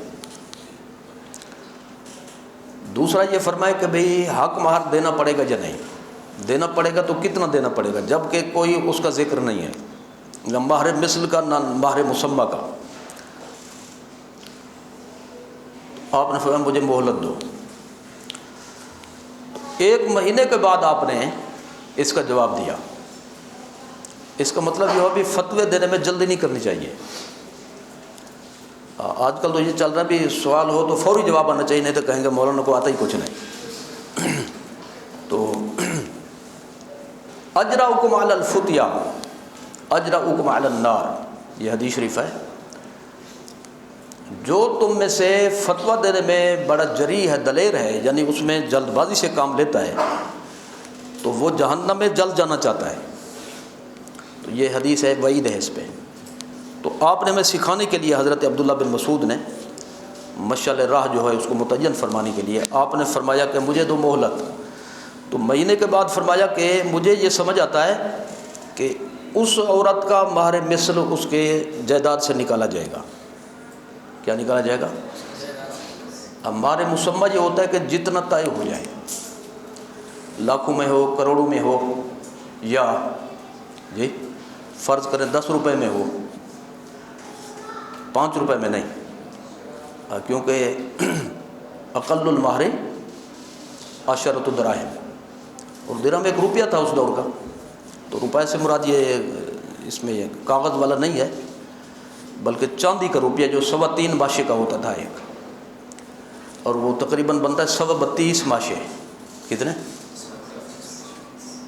[SPEAKER 1] دوسرا یہ فرمائے کہ بھئی حق مہر دینا پڑے گا یا نہیں, دینا پڑے گا تو کتنا دینا پڑے گا, جبکہ کوئی اس کا ذکر نہیں ہے, نہ مہر مثل کا نہ مہر مسمہ کا. آپ نے فرمایا مجھے مہلت دو. 1 مہینے کے بعد آپ نے اس کا جواب دیا. اس کا مطلب یہ ہوا بھی فتوے دینے میں جلدی نہیں کرنی چاہیے. آج کل تو یہ چل رہا ہے بھی سوال ہو تو فوری جواب آنا چاہیے, نہیں تو کہیں گے مولانا کو آتا ہی کچھ نہیں. تو اجرؤکم علی الفتیہ اجرؤکم علی النار, یہ حدیث شریف ہے. جو تم میں سے فتویٰ دینے میں بڑا جری ہے, دلیر ہے, یعنی اس میں جلد بازی سے کام لیتا ہے, تو وہ جہنم میں جل جانا چاہتا ہے. تو یہ حدیث ہے, وعید ہے اس پہ. تو آپ نے ہمیں سکھانے کے لیے حضرت عبداللہ بن مسعود نے مشعل راہ جو ہے اس کو متعین فرمانے کے لیے آپ نے فرمایا کہ مجھے دو مہلت. تو مہینے کے بعد فرمایا کہ مجھے یہ سمجھ آتا ہے کہ اس عورت کا مہر مثل اس کے جائیداد سے نکالا جائے گا. کیا نکالا جائے گا؟ اب مہر مسمہ یہ ہوتا ہے کہ جتنا طے ہو جائے, لاکھوں میں ہو, کروڑوں میں ہو, یا جی فرض کریں 10 روپے میں ہو, 5 روپے میں نہیں, کیونکہ اقل المہر 10 دراہم, اور درہم 1 روپیہ تھا اس دور کا. تو روپے سے مراد یہ اس میں یہ کاغذ والا نہیں ہے, بلکہ چاندی کا روپیہ جو 3.25 ماشے کا ہوتا تھا ایک, اور وہ تقریباً بنتا ہے 32 ماشے. کتنے؟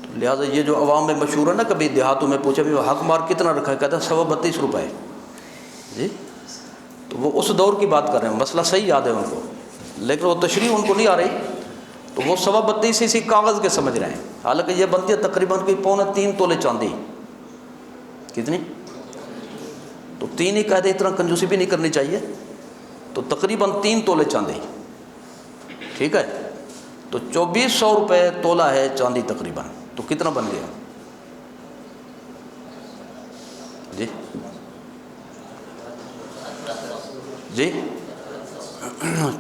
[SPEAKER 1] تو لہٰذا یہ جو عوام میں مشہور ہے نا, کبھی دیہاتوں میں پوچھا بھی حق مار کتنا رکھا ہے, کہتا ہے 32 روپے. جی تو وہ اس دور کی بات کر رہے ہیں, مسئلہ صحیح یاد ہے ان کو, لیکن وہ تشریح ان کو نہیں آ رہی. تو وہ 32 اسی کاغذ کے سمجھ رہے ہیں, حالانکہ یہ بنتی ہے تقریباً کوئی 3.25 تولے چاندی. کتنی؟ تو 3 ہی کہتے, اتنا کنجوسی بھی نہیں کرنی چاہیے. تو تقریباً 3 تولے چاندی, ٹھیک ہے. تو 2400 روپے تولا ہے چاندی تقریباً. تو کتنا بن گیا جی؟ جی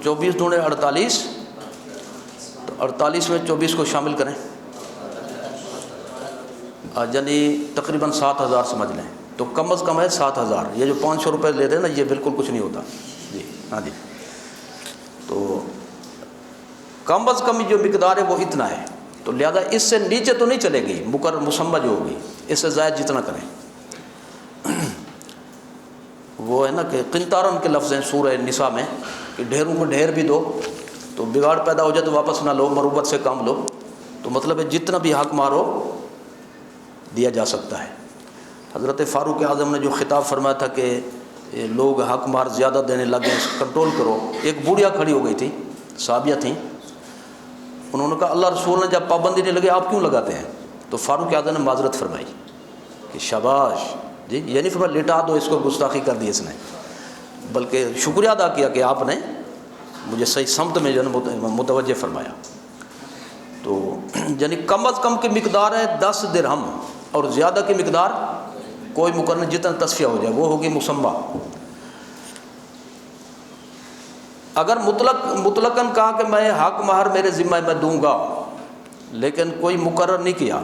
[SPEAKER 1] 24 دونے 48, تو 48 میں 24 کو شامل کریں, یعنی تقریباً 7000 سمجھ لیں. تو کم از کم ہے 7000. یہ جو 500 روپے لے رہے ہیں نا, یہ بالکل کچھ نہیں ہوتا. جی ہاں جی. تو کم از کم جو مقدار ہے وہ اتنا ہے. تو لہذا اس سے نیچے تو نہیں چلے گی, مقرر مسمہ جو ہوگی, اس سے زائد جتنا کریں. وہ ہے نا کہ قنطارن کے لفظ ہیں سورہ نساء میں کہ ڈھیروں کو ڈھیر بھی دو, تو بگاڑ پیدا ہو جائے تو واپس نہ لو, مروت سے کام لو. تو مطلب ہے جتنا بھی حق مارو دیا جا سکتا ہے. حضرت فاروق اعظم نے جو خطاب فرمایا تھا کہ لوگ حق مار زیادہ دینے لگے, کنٹرول کرو. ایک بوڑھیا کھڑی ہو گئی تھی, صحابیہ تھیں, انہوں نے کہا اللہ رسول نے جب پابندی نہیں لگے آپ کیوں لگاتے ہیں؟ تو فاروق اعظم نے معذرت فرمائی کہ شاباش جی, یہ نہیں فرمایا لٹا دو اس کو, گستاخی کر دی اس نے, بلکہ شکریہ ادا کیا کہ آپ نے مجھے صحیح سمت میں جو ہے متوجہ فرمایا. تو یعنی کم از کم کی مقدار ہے 10 درہم, اور زیادہ کی مقدار کوئی مقرر جتنا تصفیہ ہو جائے وہ ہوگی مسمہ. اگر مطلقاً کہا کہ میں حق مہر میرے ذمہ میں دوں گا, لیکن کوئی مقرر نہیں کیا,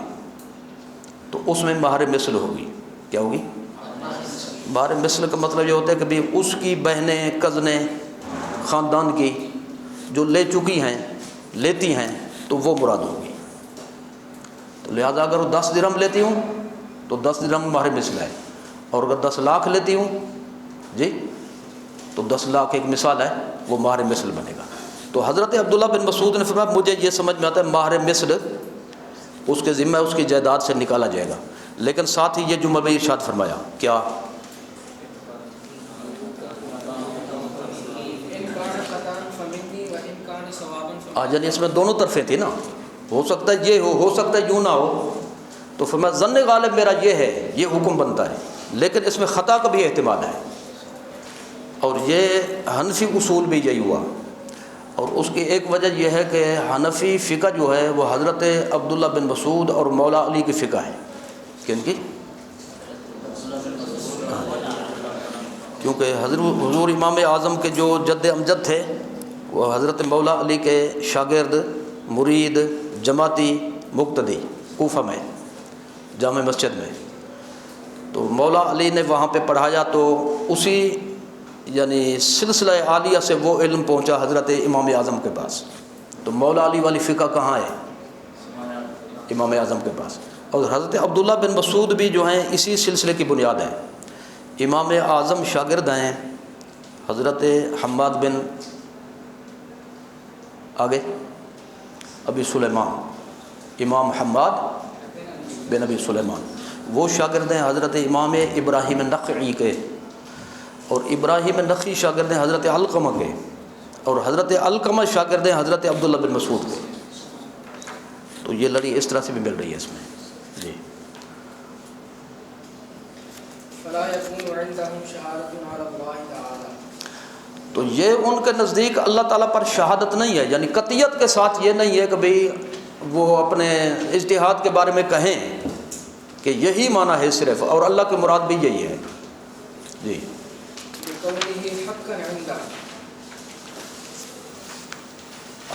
[SPEAKER 1] تو اس میں مہر مثل ہوگی. کیا ہوگی؟ مہر مثل کا مطلب یہ ہوتا ہے کہ بھی اس کی بہنیں, کزنیں, خاندان کی جو لے چکی ہیں, لیتی ہیں, تو وہ مراد ہوگی. تو لہذا اگر وہ 10 درہم لیتی ہوں تو 10 درہم مہر مثل ہے, اور اگر 10 لاکھ لیتی ہوں جی تو 10 لاکھ ایک مثال ہے، وہ مہر مثل بنے گا۔ تو حضرت عبداللہ بن مسعود نے فرمایا مجھے یہ سمجھ میں آتا ہے مہر مثل اس کے ذمہ اس کی جائیداد سے نکالا جائے گا، لیکن ساتھ ہی یہ جملہ بھی ارشاد فرمایا کیا یعنی اس میں دونوں طرفیں تھی نا، ہو سکتا ہے یہ ہو سکتا ہے یوں نہ ہو، تو فرمایا ظن غالب میرا یہ ہے، یہ حکم بنتا ہے، لیکن اس میں خطا کا بھی احتمال ہے، اور یہ حنفی اصول بھی یہی ہوا۔ اور اس کی ایک وجہ یہ ہے کہ حنفی فقہ جو ہے وہ حضرت عبداللہ بن مسعود اور مولا علی کی فقہ ہے، کن کی؟ کیونکہ حضور امام اعظم کے جو جد امجد تھے وہ حضرت مولا علی کے شاگرد، مرید، جماعتی، مقتدی، کوفہ میں جامع مسجد میں، تو مولا علی نے وہاں پہ پڑھایا، تو اسی یعنی سلسلہ عالیہ سے وہ علم پہنچا حضرت امام اعظم کے پاس، تو مولا علی والی فقہ کہاں ہے؟ امام اعظم کے پاس۔ اور حضرت عبداللہ بن مسعود بھی جو ہیں اسی سلسلے کی بنیاد ہے، امام اعظم شاگرد ہیں حضرت حماد بن آگے ابی سلیمان، امام حماد بن ابی سلیمان، وہ شاگرد ہیں حضرت امام ابراہیم نخعی کے، اور ابراہیم نخعی شاگرد ہیں حضرت علقمہ کے، اور حضرت علقمہ شاگرد ہیں حضرت عبداللہ بن مسعود کے۔ تو یہ لڑی اس طرح سے بھی مل رہی ہے اس میں جی۔
[SPEAKER 2] فلا يكون عندهم شهادة على الله تعالى،
[SPEAKER 1] تو یہ ان کے نزدیک اللہ تعالیٰ پر شہادت نہیں ہے، یعنی قطعیت کے ساتھ یہ نہیں ہے کہ بھئی وہ اپنے اجتہاد کے بارے میں کہیں کہ یہی معنی ہے صرف، اور اللہ کی مراد بھی یہی ہے جی۔
[SPEAKER 2] بقوله حقا عنده،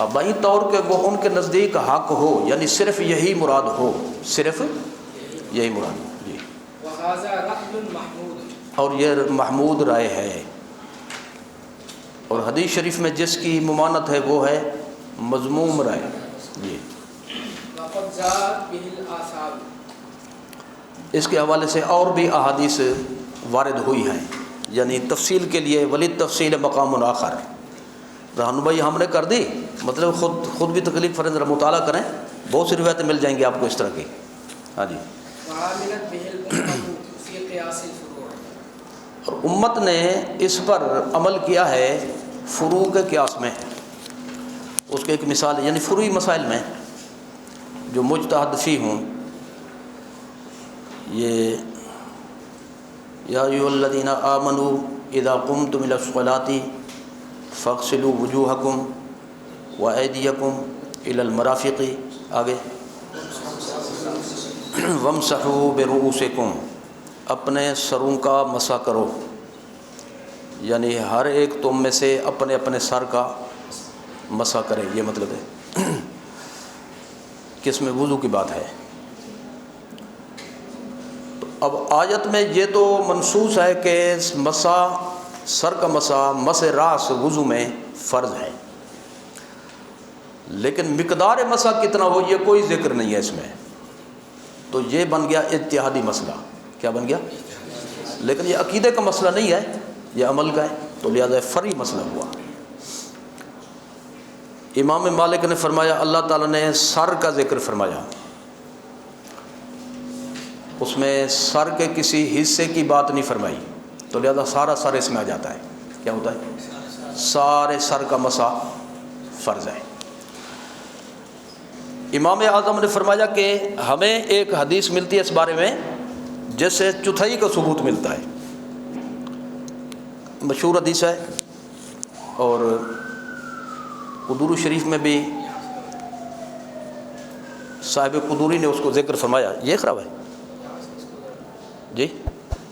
[SPEAKER 1] اب بہی طور کہ وہ ان کے نزدیک حق ہو، یعنی صرف یہی مراد ہو، صرف یہی مراد جی۔
[SPEAKER 2] وهذا رأي محمود،
[SPEAKER 1] اور یہ محمود رائے ہے، اور حدیث شریف میں جس کی ممانت ہے وہ ہے مذموم رائے جی۔
[SPEAKER 2] وقد جاءت به الآثار،
[SPEAKER 1] اس کے حوالے سے اور بھی احادیث وارد ہوئی ہیں، یعنی تفصیل کے لیے ولید تفصیل مقام آخر رہنمائی ہم نے کر دی، مطلب خود بھی تکلیف فرض مطالعہ کریں، بہت سی روایتیں مل جائیں گی آپ کو اس طرح کی ہاں جی۔
[SPEAKER 2] وعاملت به الأمة في قياس الفروع،
[SPEAKER 1] اور امت نے اس پر عمل کیا ہے فروع کے قیاس میں، اس کے ایک مثال یعنی فروعی مسائل میں جو مجتہد فی ہوں، یہ یا ایھا الذین آمنوا اذا قمتم الی الصلاۃ فاغسلوا وجوہکم وایدیکم الی المرافق، آگے وامسحوا برؤوسکم، اپنے سروں کا مسح کرو، یعنی ہر ایک تم میں سے اپنے اپنے سر کا مسح کرے، یہ مطلب ہے کس میں وضو کی بات ہے۔ تو اب آیت میں یہ تو منصوص ہے کہ مسح، سر کا مسح راس وضو میں فرض ہے، لیکن مقدار مسح کتنا ہو یہ کوئی ذکر نہیں ہے اس میں، تو یہ بن گیا اجتہادی مسئلہ۔ کیا بن گیا؟ لیکن یہ عقیدے کا مسئلہ نہیں ہے، یہ عمل کا ہے، تو لہذا فرعی مسئلہ ہوا۔ امام مالک نے فرمایا اللہ تعالیٰ نے سر کا ذکر فرمایا، اس میں سر کے کسی حصے کی بات نہیں فرمائی، تو لہذا سارا سر اس میں آ جاتا ہے۔ کیا ہوتا ہے؟ سارے سر کا مسح فرض ہے۔ امام اعظم نے فرمایا کہ ہمیں ایک حدیث ملتی ہے اس بارے میں جس سے چوتھائی کا ثبوت ملتا ہے، مشہور حدیث ہے، اور قدور شریف میں بھی صاحب قدوری نے اس کو ذکر فرمایا۔ یہ خراب ہے جی،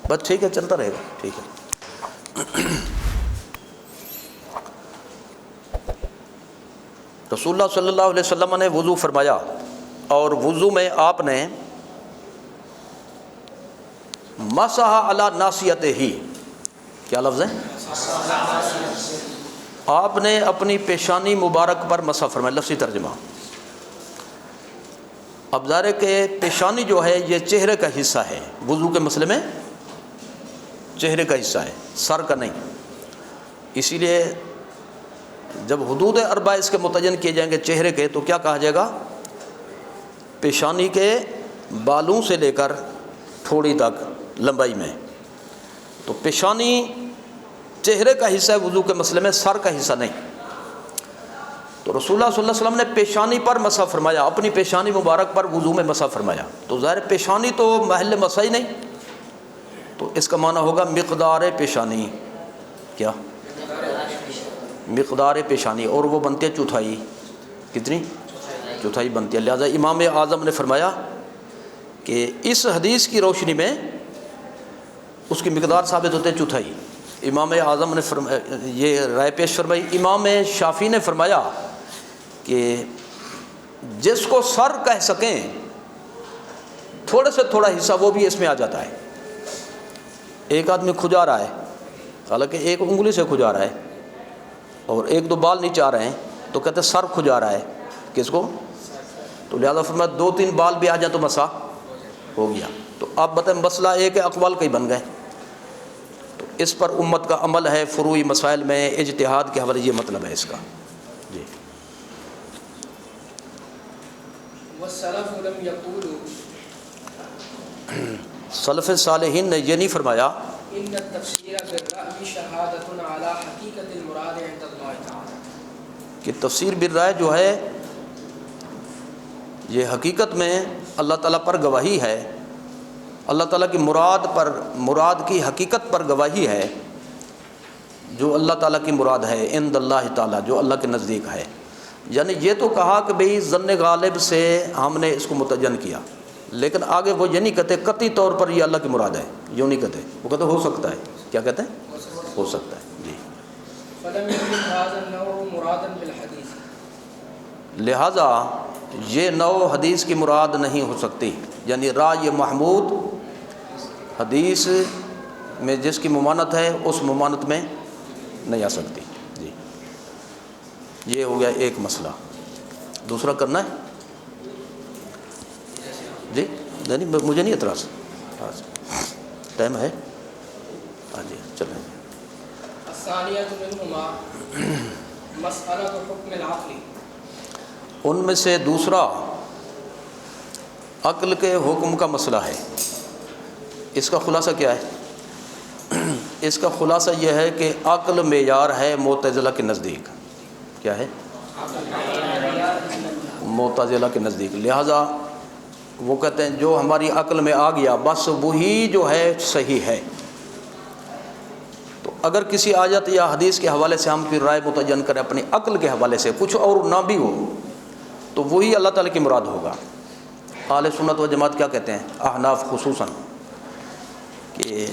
[SPEAKER 1] بس ٹھیک ہے چلتا رہے گا، ٹھیک ہے۔ رسول اللہ صلی اللہ علیہ وسلم نے وضو فرمایا، اور وضو میں آپ نے مسح علی ناصیتہ، کیا لفظ ہے؟ آپ نے اپنی پیشانی مبارک پر مسح فرمایا، لفظی ترجمہ۔ اب ظاہر ہے کہ پیشانی جو ہے یہ چہرے کا حصہ ہے، وضو کے مسئلے میں چہرے کا حصہ ہے، سر کا نہیں۔ اسی لیے جب حدود اربع اس کے متعین کیے جائیں گے چہرے کے، تو کیا کہا جائے گا؟ پیشانی کے بالوں سے لے کر تھوڑی تک لمبائی میں۔ تو پیشانی چہرے کا حصہ ہے وضو کے مسئلے میں، سر کا حصہ نہیں۔ تو رسول اللہ صلی اللہ علیہ وسلم نے پیشانی پر مسح فرمایا، اپنی پیشانی مبارک پر وضو میں مسح فرمایا۔ تو ظاہر پیشانی تو محل مسح ہی نہیں، تو اس کا معنی ہوگا مقدار پیشانی۔ کیا؟ مقدار پیشانی، اور وہ بنتی ہے چوتھائی۔ کتنی؟ چوتھائی بنتی ہے۔ لہذا امام اعظم نے فرمایا کہ اس حدیث کی روشنی میں اس کی مقدار ثابت ہوتے ہے چوتھائی۔ امام اعظم نے یہ رائے پیش فرمائی۔ امام شافعی نے فرمایا کہ جس کو سر کہہ سکیں تھوڑے سے تھوڑا حصہ وہ بھی اس میں آ جاتا ہے۔ ایک آدمی کھجا رہا ہے، حالانکہ ایک انگلی سے کھجا رہا ہے اور ایک دو بال نیچے آ رہے ہیں، تو کہتے ہیں سر کھجا رہا ہے۔ کس کو؟ تو لہذا فرمایا 2-3 بال بھی آ جائیں تو مسح ہو گیا۔ تو آپ بتائیں مسئلہ ایک ہے، اقوال کئی بن گئے۔ تو اس پر امت کا عمل ہے، فروعی مسائل میں اجتہاد کے حوالے یہ مطلب ہے اس کا۔ جی۔
[SPEAKER 2] والسلف لم يقولوا،
[SPEAKER 1] سلف صالحین نے یہ نہیں فرمایا
[SPEAKER 2] ان التفسیر بالرأی شہادۃ علی حقیقت المراد عند اللہ تعالی،
[SPEAKER 1] کہ تفسیر بالرائے جو ہے یہ حقیقت میں اللہ تعالیٰ پر گواہی ہے، اللہ تعالیٰ کی مراد کی حقیقت پر گواہی ہے، جو اللہ تعالیٰ کی مراد ہے عند اللہ تعالیٰ، جو اللہ کے نزدیک ہے۔ یعنی یہ تو کہا کہ بھئی ظن غالب سے ہم نے اس کو متعین کیا، لیکن آگے وہ یہ نہیں کہتے قطعی طور پر یہ اللہ کی مراد ہے، یوں نہیں کہتے، وہ کہتے ہو سکتا ہے۔ کیا کہتے ہیں؟ ہو سکتا ہے۔ جی۔
[SPEAKER 2] فلم يكن هذا النوع مرادا بالحدیث،
[SPEAKER 1] لہٰذا یہ نوع حدیث کی مراد نہیں ہو سکتی، یعنی رائے محمود حدیث میں جس کی ممانت ہے اس ممانت میں نہیں آ سکتی۔ جی، یہ ہو گیا ایک مسئلہ۔ دوسرا کرنا ہے؟ جی نہیں، مجھے نہیں اعتراض، ٹائم ہے۔ ہاں جی چلیں۔
[SPEAKER 2] الثانیۃ منہما مسئلۃ حکم العقل،
[SPEAKER 1] ان میں سے دوسرا عقل کے حکم کا مسئلہ ہے۔ اس کا خلاصہ کیا ہے؟ اس کا خلاصہ یہ ہے کہ عقل معیار ہے معتزلہ کے نزدیک۔ کیا ہے؟ معتزلہ کے نزدیک۔ لہٰذا وہ کہتے ہیں جو ہماری عقل میں آ گیا بس وہی جو ہے صحیح ہے۔ تو اگر کسی آیت یا حدیث کے حوالے سے ہم پھر رائے متعین کریں اپنی عقل کے حوالے سے، کچھ اور نہ بھی ہو، تو وہی اللہ تعالیٰ کی مراد ہوگا۔ اہل سنت و جماعت کیا کہتے ہیں؟ احناف خصوصاً، کہ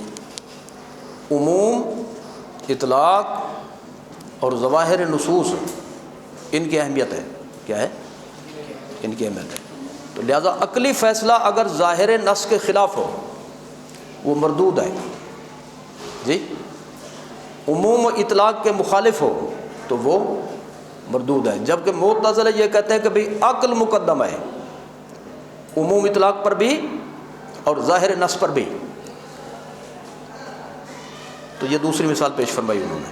[SPEAKER 1] عموم، اطلاق اور ظواہر نصوص ان کی اہمیت ہے۔ کیا ہے؟ ان کی اہمیت ہے۔ تو لہذا عقلی فیصلہ اگر ظاہر نص کے خلاف ہو وہ مردود ہے۔ جی، عموم و اطلاق کے مخالف ہو تو وہ مردود ہے۔ جبکہ معتزلہ یہ کہتے ہیں کہ بھئی عقل مقدم ہے، عموم اطلاق پر بھی اور ظاہر نص پر بھی۔ تو یہ دوسری مثال پیش فرمائی انہوں نے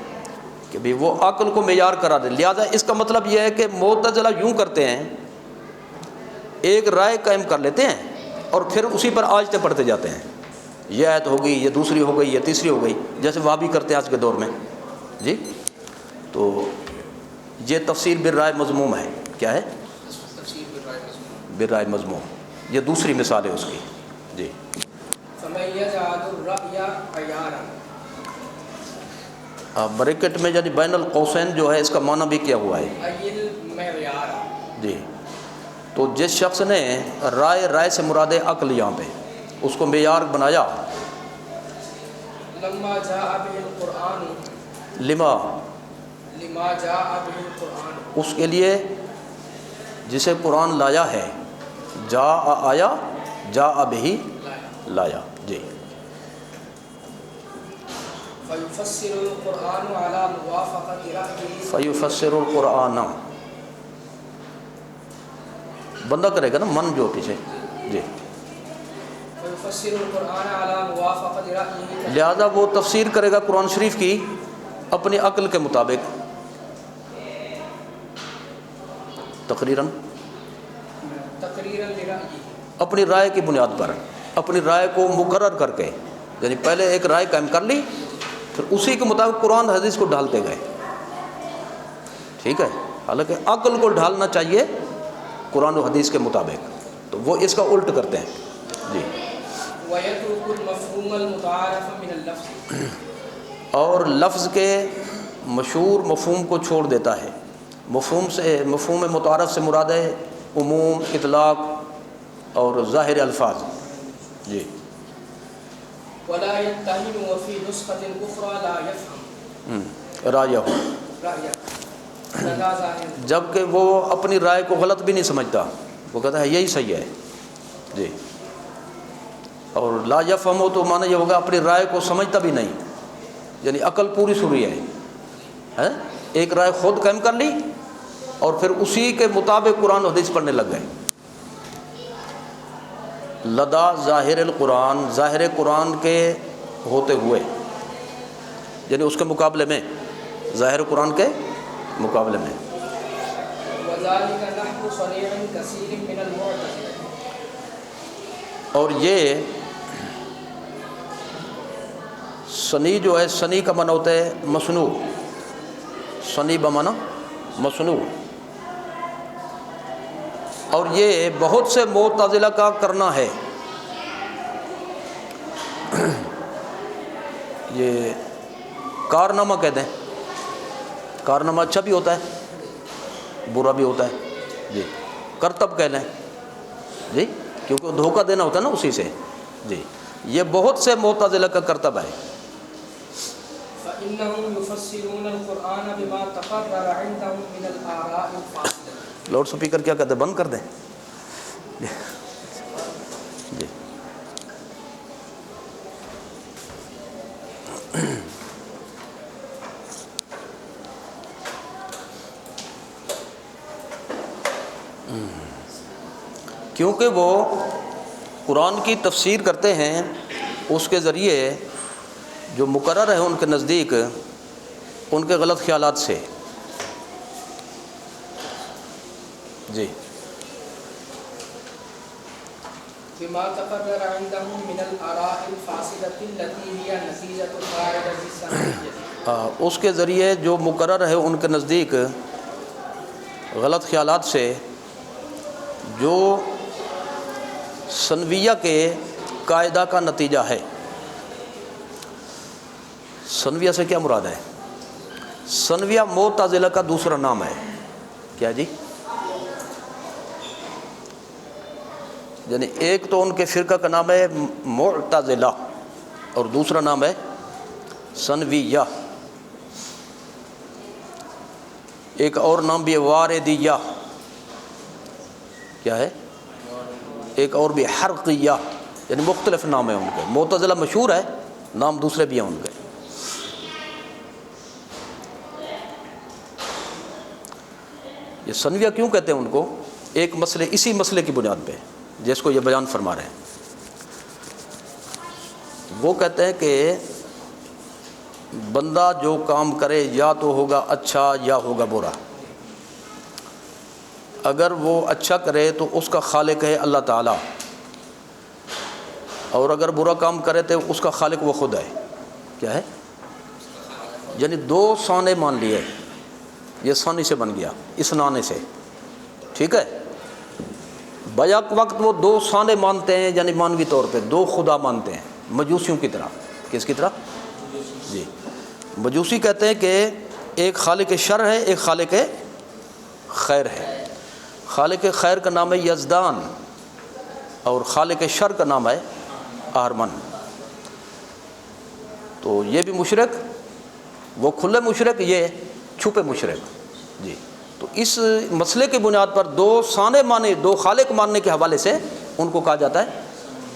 [SPEAKER 1] کہ بھئی وہ عقل کو معیار قرار دے۔ لہذا اس کا مطلب یہ ہے کہ معتزلہ یوں کرتے ہیں، ایک رائے قائم کر لیتے ہیں اور پھر اسی پر آیتیں پڑھتے جاتے ہیں، یہ آیت ہو گئی، یہ دوسری ہو گئی، یہ تیسری ہو گئی، جیسے وہابی کرتے ہیں آج کے دور میں۔ جی، تو یہ تفسیر بالرائے مذموم ہے۔ کیا ہے؟
[SPEAKER 2] تفسیر بالرائے مذموم،
[SPEAKER 1] بالرائے مذموم، یہ دوسری مثال ہے اس کی۔ جی،
[SPEAKER 2] فمن یجعل الرأی عیارا،
[SPEAKER 1] بریکٹ میں یعنی بین القوسین جو ہے اس کا معنی بھی کیا ہوا ہے؟
[SPEAKER 2] ایل معیارا،
[SPEAKER 1] جی، تو جس شخص نے رائے سے مراد عقل یہاں پہ اس کو معیار بنایا،
[SPEAKER 2] لما جاء به القرآن،
[SPEAKER 1] لما
[SPEAKER 2] جاء به القرآن،
[SPEAKER 1] اس کے لیے جسے قرآن لایا ہے، جا آیا، جا بہی لایا۔ جی،
[SPEAKER 2] فیفسر القرآن علی موافقت رأیہ،
[SPEAKER 1] فیفسر القرآن، بندہ کرے گا نا من جو پیچھے۔ جی،
[SPEAKER 2] يفسر القرآن على موافقة رأيه
[SPEAKER 1] لہذا وہ تفسیر کرے گا قرآن شریف کی اپنی عقل کے مطابق، تقریراً
[SPEAKER 2] لرأيه،
[SPEAKER 1] اپنی رائے کی بنیاد پر، اپنی رائے کو مقرر کر کے، یعنی پہلے ایک رائے قائم کر لی، پھر اسی کے مطابق قرآن حدیث کو ڈھالتے گئے، ٹھیک ہے، حالانکہ عقل کو ڈھالنا چاہیے قرآن و حدیث کے مطابق، تو وہ اس کا الٹ کرتے ہیں جی۔
[SPEAKER 2] ويترك المفهوم المتعارف من اللفظ،
[SPEAKER 1] اور لفظ کے مشہور مفہوم کو چھوڑ دیتا ہے۔ مفہوم متعارف سے مراد ہے عموم، اطلاق اور ظاہر الفاظ جی۔
[SPEAKER 2] ولا يتهم وفي نسخة أخرى لا يفهم
[SPEAKER 1] رائے، جبکہ وہ اپنی رائے کو غلط بھی نہیں سمجھتا، وہ کہتا ہے یہی صحیح ہے جی۔ اور لا یفہم تو معنی یہ ہوگا اپنی رائے کو سمجھتا بھی نہیں، یعنی عقل پوری سری ہے، ایک رائے خود قائم کر لی اور پھر اسی کے مطابق قرآن و حدیث پڑھنے لگ گئے۔ لدا ظاہر القرآن، ظاہر قرآن کے ہوتے ہوئے، یعنی اس کے مقابلے میں، ظاہر قرآن کے مقابلے میں۔
[SPEAKER 2] وذلك نحو صريح كثير من المعتزلة،
[SPEAKER 1] اور یہ صنی جو ہے، صنی کا معنی ہوتا ہے مصنوع، صنی بمعنی مصنوع، اور یہ بہت سے معتزلہ کا کرنا ہے۔ یہ کارنامہ کہتے ہیں، کارنامہ اچھا بھی ہوتا ہے برا بھی ہوتا ہے جی، کرتب کہہ لیں جی، کیونکہ دھوکہ دینا ہوتا ہے نا اسی سے جی، یہ بہت سے معتزلہ کا کرتب ہے۔
[SPEAKER 2] فإنهم يفسرون القرآن بما تقرر عندهم من الآراء الفاصلة۔
[SPEAKER 1] لاؤڈ سپیکر کیا کہتے ہیں، بند کر دیں جی۔ کیونکہ وہ قرآن کی تفسیر کرتے ہیں اس کے ذریعے جو مقرر ہے ان کے نزدیک ان کے غلط خیالات سے جی۔
[SPEAKER 2] بما تقرر عندهم من الآراء الفاسدة التي هي نتيجة القاعدة السنوية،
[SPEAKER 1] اس کے ذریعے جو مقرر ہے ان کے نزدیک غلط خیالات سے جو ثنویہ کے قاعدہ کا نتیجہ ہے۔ ثنویہ سے کیا مراد ہے؟ ثنویہ معتزلہ کا دوسرا نام ہے، کیا جی؟ یعنی ایک تو ان کے فرقہ کا نام ہے معتزلہ اور دوسرا نام ہے ثنویہ، ایک اور نام بھی ہے واردیہ، کیا ہے؟ ایک اور بھی حرقیہ، یعنی مختلف نام ہیں ان کے۔ معتزلہ مشہور ہے، نام دوسرے بھی ہیں ان کے۔ یہ ثنویہ کیوں کہتے ہیں ان کو؟ ایک مسئلے، اسی مسئلے کی بنیاد پہ جس کو یہ بیان فرما رہے ہیں۔ وہ کہتے ہیں کہ بندہ جو کام کرے یا تو ہوگا اچھا یا ہوگا برا۔ اگر وہ اچھا کرے تو اس کا خالق ہے اللہ تعالیٰ، اور اگر برا کام کرے تو اس کا خالق وہ خود ہے، کیا ہے؟ یعنی دو سانے مان لیے، یہ ثانی سے بن گیا اس نانے سے، ٹھیک ہے؟ بیک وقت وہ دو سانے مانتے ہیں، یعنی مانوی طور پہ دو خدا مانتے ہیں، مجوسیوں کی طرح۔ کس کی طرح؟ جی، مجوسی کہتے ہیں کہ ایک خالق شر ہے، ایک خالق خیر ہے۔ خالق خیر کا نام ہے یزدان اور خالق شر کا نام ہے آرمن۔ تو یہ بھی مشرک، وہ کھلے مشرک، یہ چھپے مشرک جی۔ تو اس مسئلے کی بنیاد پر دو سانے مانے، دو خالق ماننے کے حوالے سے ان کو کہا جاتا ہے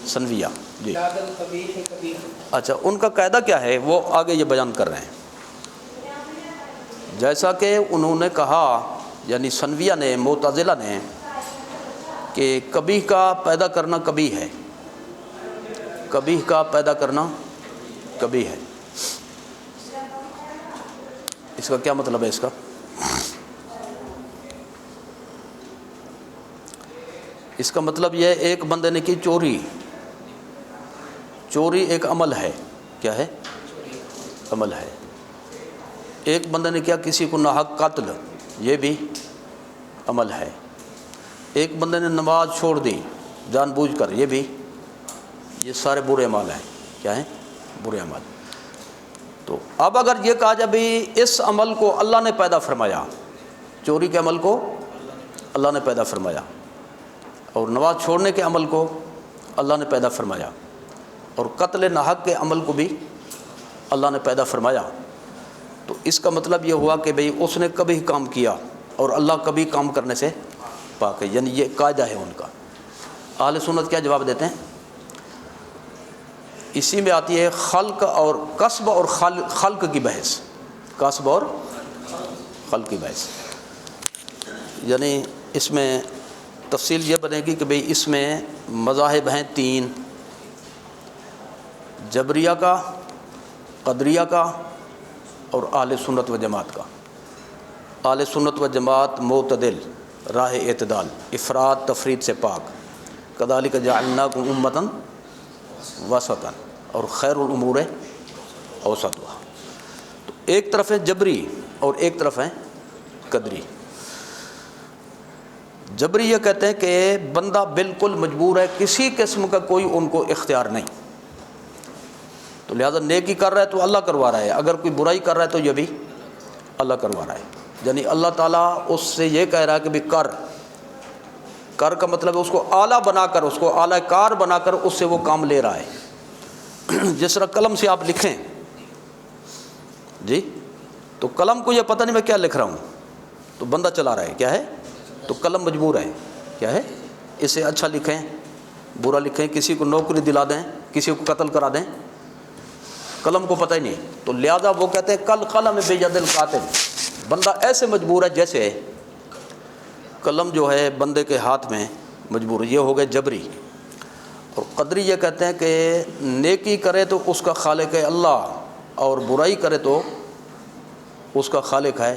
[SPEAKER 1] ثنویہ جی۔ اچھا، ان کا قاعدہ کیا ہے وہ آگے یہ بیان کر رہے ہیں۔ جیسا کہ انہوں نے کہا، یعنی ثنویہ نے، معتزلہ نے، کہ کبھی کا پیدا کرنا کبھی ہے، کبھی کا پیدا کرنا کبھی ہے. اس کا کیا مطلب ہے؟ اس کا مطلب یہ ہے، ایک بندے نے کی چوری. چوری ایک عمل ہے. کیا ہے؟ عمل ہے. ایک بندے نے کیا کسی کو ناحق قتل، یہ بھی عمل ہے. ایک بندے نے نماز چھوڑ دی جان بوجھ کر، یہ سارے برے اعمال ہیں. کیا ہیں؟ برے اعمال. تو اب اگر یہ کہا جائے بھی اس عمل کو اللہ نے پیدا فرمایا، چوری کے عمل کو اللہ نے پیدا فرمایا، اور نماز چھوڑنے کے عمل کو اللہ نے پیدا فرمایا، اور قتل ناحق کے عمل کو بھی اللہ نے پیدا فرمایا، تو اس کا مطلب یہ ہوا کہ بھئی اس نے کبھی کام کیا اور اللہ کبھی کام کرنے سے پاک ہے. یعنی یہ قاعدہ ہے ان کا. اہل سنت کیا جواب دیتے ہیں؟ اسی میں آتی ہے خلق اور کسب اور خلق کی بحث. کسب اور خلق کی بحث. یعنی اس میں تفصیل یہ بنے گی کہ بھئی اس میں مذاہب ہیں 3، جبریہ کا، قدریہ کا اور اہل سنت و جماعت کا. اہل سنت و جماعت معتدل، راہ اعتدال، افراد تفرید سے پاک. کذالک جعلناکم امۃ وسطا اور خیر الامور اوسطها. تو ایک طرف ہے جبری اور ایک طرف ہے قدری. جبری یہ کہتے ہیں کہ بندہ بالکل مجبور ہے، کسی قسم کا کوئی ان کو اختیار نہیں، تو لہذا نیکی کر رہا ہے تو اللہ کروا رہا ہے، اگر کوئی برائی کر رہا ہے تو یہ بھی اللہ کروا رہا ہے. یعنی اللہ تعالیٰ اس سے یہ کہہ رہا ہے کہ بھی کر کا مطلب ہے اس کو اعلیٰ بنا کر، اس کو اعلیٰ کار بنا کر اس سے وہ کام لے رہا ہے. جس طرح قلم سے آپ لکھیں جی، تو قلم کو یہ پتہ نہیں میں کیا لکھ رہا ہوں، تو بندہ چلا رہا ہے. کیا ہے؟ تو قلم مجبور ہے. کیا ہے؟ اسے اچھا لکھیں برا لکھیں، کسی کو نوکری دلا دیں، کسی کو قتل کرا دیں، قلم کو پتہ ہی نہیں. تو لہذا وہ کہتے ہیں کل قلم بید القاتل. بندہ ایسے مجبور ہے جیسے قلم جو ہے بندے کے ہاتھ میں مجبور. یہ ہو گئے جبری. اور قدری یہ کہتے ہیں کہ نیکی کرے تو اس کا خالق ہے اللہ، اور برائی کرے تو اس کا خالق ہے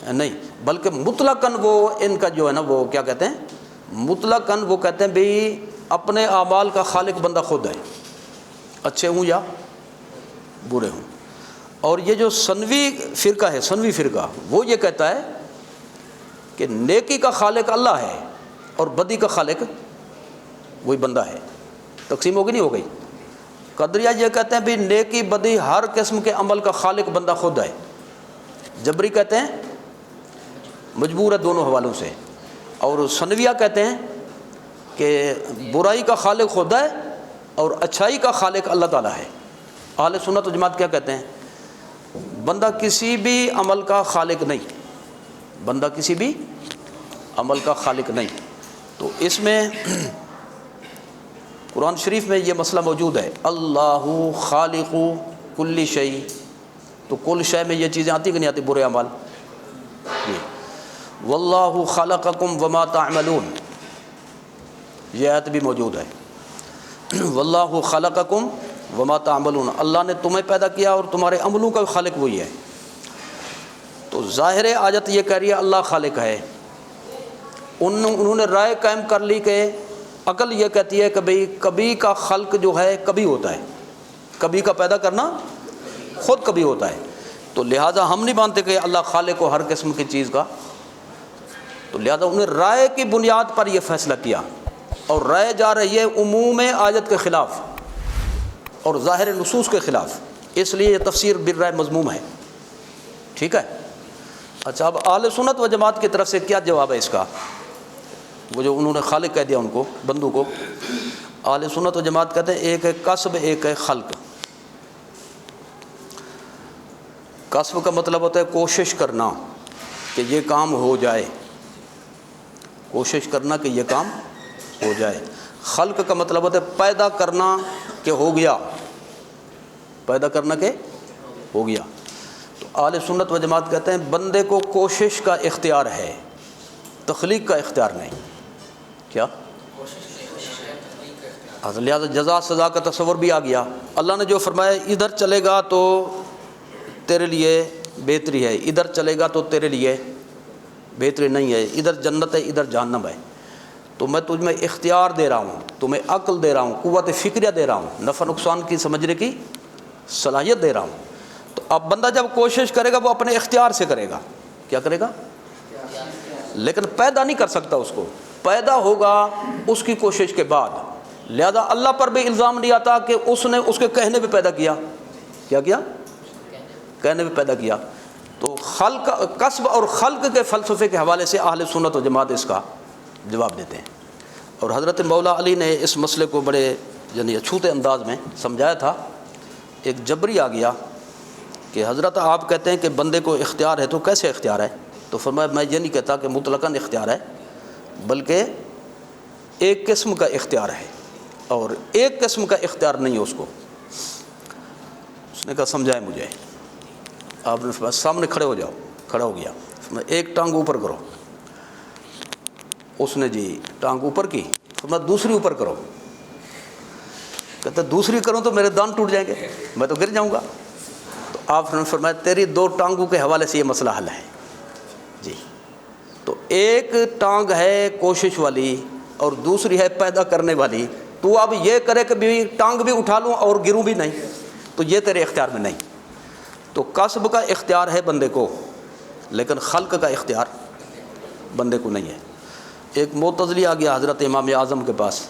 [SPEAKER 1] نہیں، بلکہ مطلقاً وہ ان کا جو ہے نا وہ کیا کہتے ہیں، مطلقاً وہ کہتے ہیں بھی اپنے اعمال کا خالق بندہ خود ہے، اچھے ہوں یا برے ہوں. اور یہ جو سنوی فرقہ ہے، سنوی فرقہ، وہ یہ کہتا ہے کہ نیکی کا خالق اللہ ہے اور بدی کا خالق وہی بندہ ہے. تقسیم ہوگی نہیں ہو گئی. قدریہ یہ کہتے ہیں بھی نیکی بدی ہر قسم کے عمل کا خالق بندہ خود ہے. جبری کہتے ہیں مجبور ہے دونوں حوالوں سے. اور سنویہ کہتے ہیں کہ برائی کا خالق خود ہے اور اچھائی کا خالق اللہ تعالیٰ ہے. اہل سنت و جماعت کیا کہتے ہیں؟ بندہ کسی بھی عمل کا خالق نہیں، بندہ کسی بھی عمل کا خالق نہیں. تو اس میں قرآن شریف میں یہ مسئلہ موجود ہے، اللہ خالق کل شیء. تو کل شے میں یہ چیزیں آتی کہ نہیں آتی؟ برے اعمال. واللہ خلقکم وما تعملون، یہ آیت بھی موجود ہے. واللہ خلقکم وما تعملون، اللہ نے تمہیں پیدا کیا اور تمہارے عملوں کا خالق وہی ہے. تو ظاہر آیت یہ کہہ رہی ہے اللہ خالق ہے. انہوں نے رائے قائم کر لی کہ عقل یہ کہتی ہے کہ بھئی کبھی کا خلق جو ہے کبھی ہوتا ہے، کبھی کا پیدا کرنا خود کبھی ہوتا ہے. تو لہٰذا ہم نہیں مانتے کہ اللہ خالق کو ہر قسم کی چیز کا. تو لہٰذا انہیں رائے کی بنیاد پر یہ فیصلہ کیا، اور رائے جا رہی ہے عموم آیت کے خلاف اور ظاہر نصوص کے خلاف، اس لیے یہ تفسیر بالرائے مذموم ہے. ٹھیک ہے. اچھا، اب اہل سنت و جماعت کی طرف سے کیا جواب ہے اس کا؟ وہ جو انہوں نے خالق کہہ دیا ان کو، بندوں کو. اہل سنت و جماعت کہتے ہیں ایک ہے کسب، ایک ہے خلق. کسب کا مطلب ہوتا ہے کوشش کرنا کہ یہ کام ہو جائے، کوشش کرنا کہ یہ کام ہو جائے. خلق کا مطلب ہوتا ہے پیدا کرنا کہ ہو گیا، پیدا کرنا کہ ہو گیا. تو اہل سنت و جماعت کہتے ہیں بندے کو کوشش کا اختیار ہے، تخلیق کا اختیار نہیں. کیا؟ لہٰذا جزا سزا کا تصور بھی آ گیا۔ اللہ نے جو فرمایا ادھر چلے گا تو تیرے لیے بہتری ہے، ادھر چلے گا تو تیرے لیے بہتری نہیں ہے، ادھر جنت ہے ادھر جہنم ہے، تو میں تجھ میں اختیار دے رہا ہوں، تمہیں عقل دے رہا ہوں، قوت فکریہ دے رہا ہوں، نفع نقصان کی سمجھنے کی صلاحیت دے رہا ہوں۔ تو اب بندہ جب کوشش کرے گا وہ اپنے اختیار سے کرے گا، کیا کرے گا؟ لیکن پیدا نہیں کر سکتا، اس کو پیدا ہوگا اس کی کوشش کے بعد۔ لہذا اللہ پر بھی الزام نہیں آتا کہ اس نے اس کے کہنے پہ پیدا کیا، کیا کیا؟ کہنے پہ پیدا کیا۔ تو خلق، کسب اور خلق کے فلسفے کے حوالے سے اہل سنت و جماعت اس کا جواب دیتے ہیں۔ اور حضرت مولا علی نے اس مسئلے کو بڑے یعنی اچھوتے انداز میں سمجھایا تھا۔ ایک جبری آ گیا کہ حضرت آپ کہتے ہیں کہ بندے کو اختیار ہے، تو کیسے اختیار ہے؟ تو فرمایا میں یہ نہیں کہتا کہ مطلقاً اختیار ہے، بلکہ ایک قسم کا اختیار ہے اور ایک قسم کا اختیار نہیں ہے اس کو۔ اس نے کہا سمجھائے مجھے۔ آپ نے فرمایا سامنے کھڑے ہو جاؤ، کھڑا ہو گیا، فرمایا ایک ٹانگ اوپر کرو۔ اس نے جی ٹانگ اوپر کی، فرمایا دوسری اوپر کرو۔ کہتا دوسری کروں تو میرے دان ٹوٹ جائیں گے، میں تو گر جاؤں گا۔ تو آپ نے فرمایا تیری دو ٹانگوں کے حوالے سے یہ مسئلہ حل ہے جی۔ تو ایک ٹانگ ہے کوشش والی اور دوسری ہے پیدا کرنے والی، تو اب یہ کرے کہ بھی ٹانگ بھی اٹھا لوں اور گروں بھی نہیں، تو یہ تیرے اختیار میں نہیں۔ تو کسب کا اختیار ہے بندے کو، لیکن خلق کا اختیار بندے کو نہیں ہے۔ ایک معتزلی آ گیا حضرت امام اعظم کے پاس،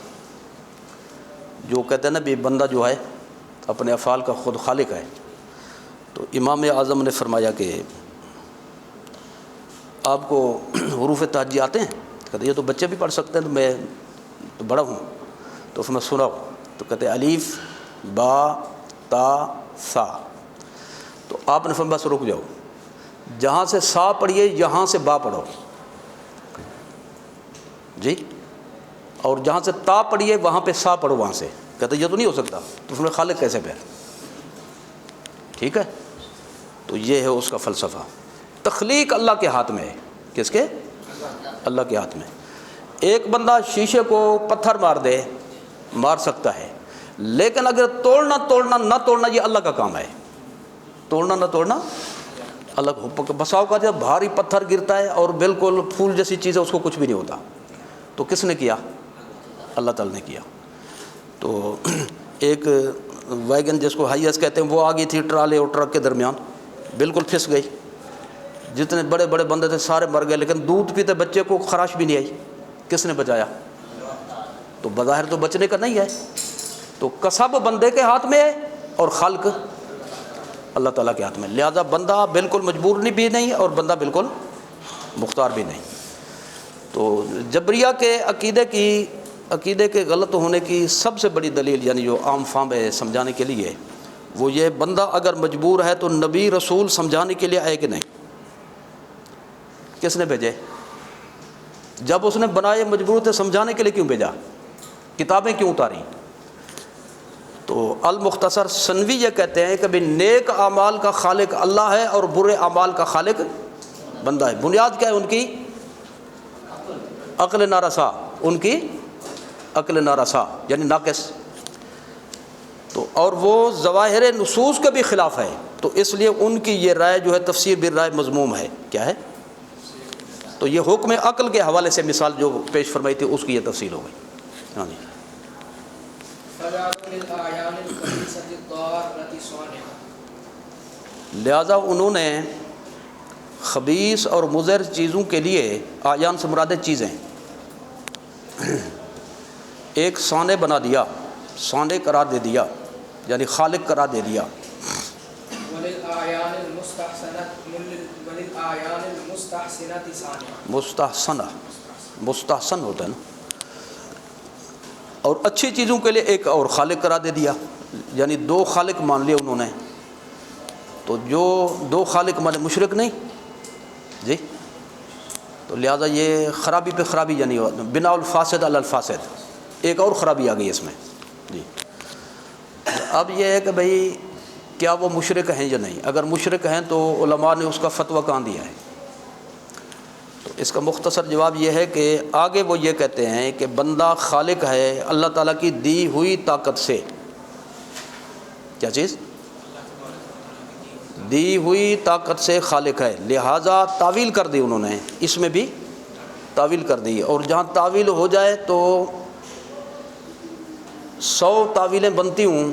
[SPEAKER 1] جو کہتے ہیں نا بھی بندہ جو ہے اپنے افعال کا خود خالق ہے۔ تو امام اعظم نے فرمایا کہ آپ کو حروف تہجی آتے ہیں؟ کہتے یہ تو بچے بھی پڑھ سکتے ہیں، تو میں تو بڑا ہوں۔ تو پھر میں سناؤ، تو کہتے الف با تا سا۔ تو آپ نے فرمایا بس رک جاؤ، جہاں سے سا پڑھیے یہاں سے با پڑھو جی، اور جہاں سے تا پڑھیے وہاں پہ سا پڑھو وہاں سے۔ کہتے یہ تو نہیں ہو سکتا، تو اس میں خالق کیسے پہ؟ ٹھیک ہے، تو یہ ہے اس کا فلسفہ۔ تخلیق اللہ کے ہاتھ میں ہے، کس کے؟ اللہ کے ہاتھ میں۔ ایک بندہ شیشے کو پتھر مار دے، مار سکتا ہے، لیکن اگر توڑنا نہ توڑنا یہ اللہ کا کام ہے۔ توڑنا نہ توڑنا اللہ کا، بساؤ کا جب بھاری پتھر گرتا ہے اور بالکل پھول جیسی چیز ہے اس کو کچھ بھی نہیں ہوتا، تو کس نے کیا؟ اللہ تعالیٰ نے کیا۔ تو ایک ویگن جس کو ہائی ایس کہتے ہیں وہ آ گئی تھی ٹرالے اور ٹرک کے درمیان، بالکل پھنس گئی، جتنے بڑے بڑے بندے تھے سارے مر گئے، لیکن دودھ پیتے بچے کو خراش بھی نہیں آئی۔ کس نے بچایا؟ تو بظاہر تو بچنے کا نہیں ہے۔ تو کسب بندے کے ہاتھ میں ہے اور خلق اللہ تعالیٰ کے ہاتھ میں، لہذا بندہ بالکل مجبور بھی نہیں اور بندہ بالکل مختار بھی نہیں۔ تو جبریہ کے عقیدے کے غلط ہونے کی سب سے بڑی دلیل، یعنی جو عام فہم ہے سمجھانے کے لیے، وہ یہ بندہ اگر مجبور ہے تو نبی رسول سمجھانے کے لیے آئے کہ نہیں؟ کس نے بھیجے؟ جب اس نے بنائے مجبور تھے سمجھانے کے لیے کیوں بھیجا؟ کتابیں کیوں اتاری؟ تو المختصر سنوی یہ کہتے ہیں کہ بھی نیک اعمال کا خالق اللہ ہے اور برے اعمال کا خالق بندہ ہے۔ بنیاد کیا ہے ان کی؟ عقل نارسا، ان کی عقل نارسا یعنی ناقص۔ تو اور وہ ظواہر نصوص کے بھی خلاف ہے، تو اس لیے ان کی یہ رائے جو ہے تفسیر بالرائے مذموم ہے۔ کیا ہے؟ تو یہ حکم عقل کے حوالے سے مثال جو پیش فرمائی تھی اس کی یہ تفصیل ہو گئی۔ ہاں جی۔ لہذا انہوں نے خبیث اور مضر چیزوں کے لیے، اعیان سے مراد چیزیں، ایک سانے بنا دیا، سانے قرار دے دیا، یعنی خالق قرار دے دیا۔ مستحسن ہوتا ہے نا، اور اچھی چیزوں کے لیے ایک اور خالق قرار دے دیا، یعنی دو خالق مان لیے انہوں نے۔ تو جو دو خالق مانے مشرک نہیں جی، تو لہذا یہ خرابی پہ خرابی، یعنی بنا الفاسد علی الفاسد، ایک اور خرابی آ گئی اس میں جی۔ اب یہ ہے کہ بھئی کیا وہ مشرک ہیں یا نہیں؟ اگر مشرک ہیں تو علماء نے اس کا فتویٰ کہاں دیا ہے؟ تو اس کا مختصر جواب یہ ہے کہ آگے وہ یہ کہتے ہیں کہ بندہ خالق ہے اللہ تعالیٰ کی دی ہوئی طاقت سے. کیا چیز؟ دی ہوئی طاقت سے خالق ہے، لہٰذا تعویل کر دی انہوں نے، اس میں بھی تعویل کر دی. اور جہاں تعویل ہو جائے تو 100 تعویلیں بنتی ہوں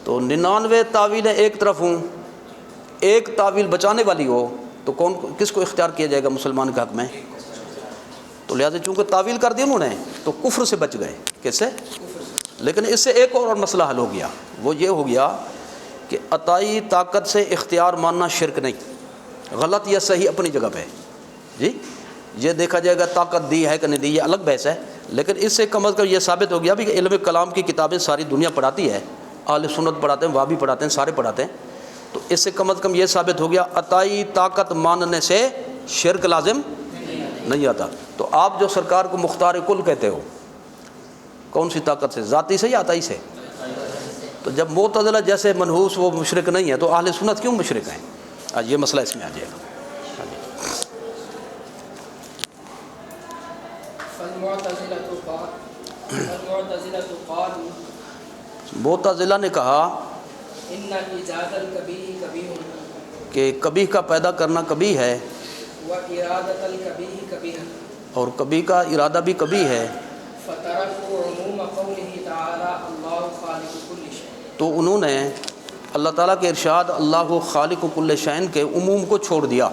[SPEAKER 1] تو 99 تعویلیں ایک طرف ہوں، ایک تعویل بچانے والی ہو تو کس کو اختیار کیا جائے گا مسلمان کے حق میں؟ تو لہٰذا چونکہ تعویل کر دی انہوں نے تو کفر سے بچ گئے. کیسے؟ لیکن اس سے ایک اور مسئلہ حل ہو گیا، وہ یہ ہو گیا کہ عطائی طاقت سے اختیار ماننا شرک نہیں، غلط یا صحیح اپنی جگہ پہ. جی یہ دیکھا جائے گا طاقت دی ہے کہ نہیں دی، یہ الگ بحث ہے، لیکن اس سے کم از کم یہ ثابت ہو گیا بھی کہ علم کلام کی کتابیں ساری دنیا پڑھاتی ہے، اہل سنت پڑھاتے ہیں، وہابی پڑھاتے ہیں، سارے پڑھاتے ہیں. تو اس سے کم از کم یہ ثابت ہو گیا عطائی طاقت ماننے سے شرک لازم نہیں آتا. تو آپ جو سرکار کو مختار کل کہتے ہو، کون سی طاقت سے؟ ذاتی سے یا عطائی سے؟ تو جب معتزلہ جیسے منحوس وہ مشرک نہیں ہے تو اہل سنت کیوں مشرک ہیں؟ آج یہ مسئلہ اس میں آ جائے گا. معتزلہ نے کہا کہ کبھی کا پیدا کرنا کبھی ہے اور کبھی کا ارادہ بھی کبھی ہے. تو انہوں نے اللہ تعالیٰ کے ارشاد اللہ خالق کل شیء کے عموم کو چھوڑ دیا.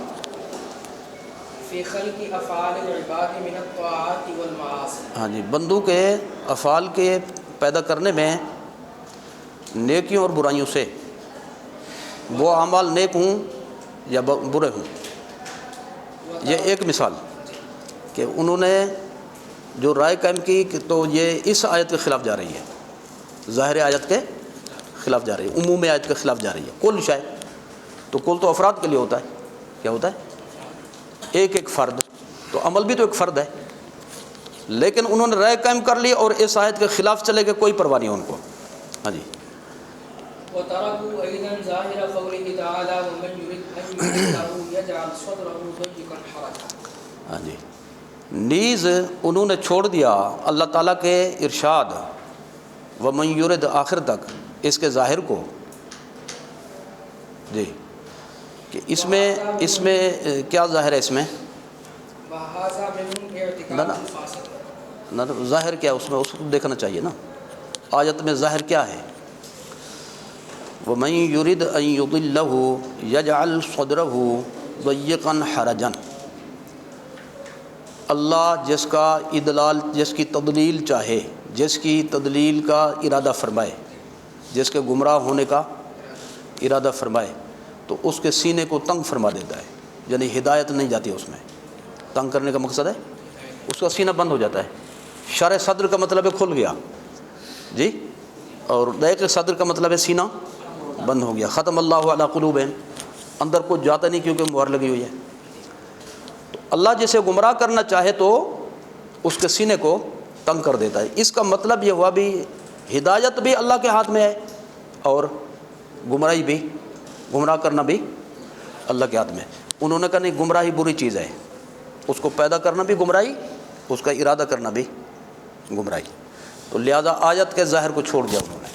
[SPEAKER 1] ہاں جی، بندوں کے افعال کے پیدا کرنے میں نیکیوں اور برائیوں سے، وہ اعمال نیک ہوں یا برے ہوں. یہ ایک مثال کہ انہوں نے جو رائے قائم کی کہ تو یہ اس آیت کے خلاف جا رہی ہے، ظاہر آیت کے خلاف جا رہی ہے، عموم آیت کے خلاف جا رہی ہے. کل شے تو کل تو افراد کے لیے ہوتا ہے، کیا ہوتا ہے؟ ایک ایک فرد، تو عمل بھی تو ایک فرد ہے. لیکن انہوں نے رائے قائم کر لی اور اس آیت کے خلاف چلے گئے، کوئی پرواہ نہیں ان کو. ہاں جی،
[SPEAKER 2] وَتَرَكُوا أَيْضًا ظَاهِرَ قَوْلِهِ تَعَالَى وَمَنْ يُرِدْ أَنْ يُضِلَّهُ يَجْعَلْ صَدْرَهُ ضَيِّقًا حَرَجًا.
[SPEAKER 1] ہاں جی، نیز انہوں نے چھوڑ دیا اللہ تعالیٰ کے ارشاد وَمَنْ يُرِدْ آخر تک، اس کے ظاہر کو. جی کہ اس میں کیا ظاہر ہے؟ اس میں نہ ظاہر کیا اس میں، اس کو دیکھنا چاہیے نا. آیت میں ظاہر کیا ہے؟ وَمَن يُرِدْ أَن يُضِلَّهُ يَجْعَلْ صَدْرَهُ ضَيِّقًا حَرَجًا. اللہ جس کا اضلال، جس کی تضلیل چاہے، جس کی تضلیل کا ارادہ فرمائے، جس کے گمراہ ہونے کا ارادہ فرمائے تو اس کے سینے کو تنگ فرما دیتا ہے. یعنی ہدایت نہیں جاتی اس میں. تنگ کرنے کا مقصد ہے اس کا سینہ بند ہو جاتا ہے. شرح صدر کا مطلب ہے کھل گیا جی، اور ضیق صدر کا مطلب ہے سینہ بند ہو گیا. ختم اللہ علی قلوبہم، اندر کچھ جاتا نہیں کیونکہ مہر لگی ہوئی ہے. تو اللہ جسے گمراہ کرنا چاہے تو اس کے سینے کو تنگ کر دیتا ہے. اس کا مطلب یہ ہوا بھی ہدایت بھی اللہ کے ہاتھ میں ہے اور گمراہی بھی، گمراہ کرنا بھی اللہ کے ہاتھ میں ہے. انہوں نے کہا نہیں، گمراہی بری چیز ہے، اس کو پیدا کرنا بھی گمراہی، اس کا ارادہ کرنا بھی گمراہی. تو لہذا آیت کے ظاہر کو چھوڑ دیا انہوں نے.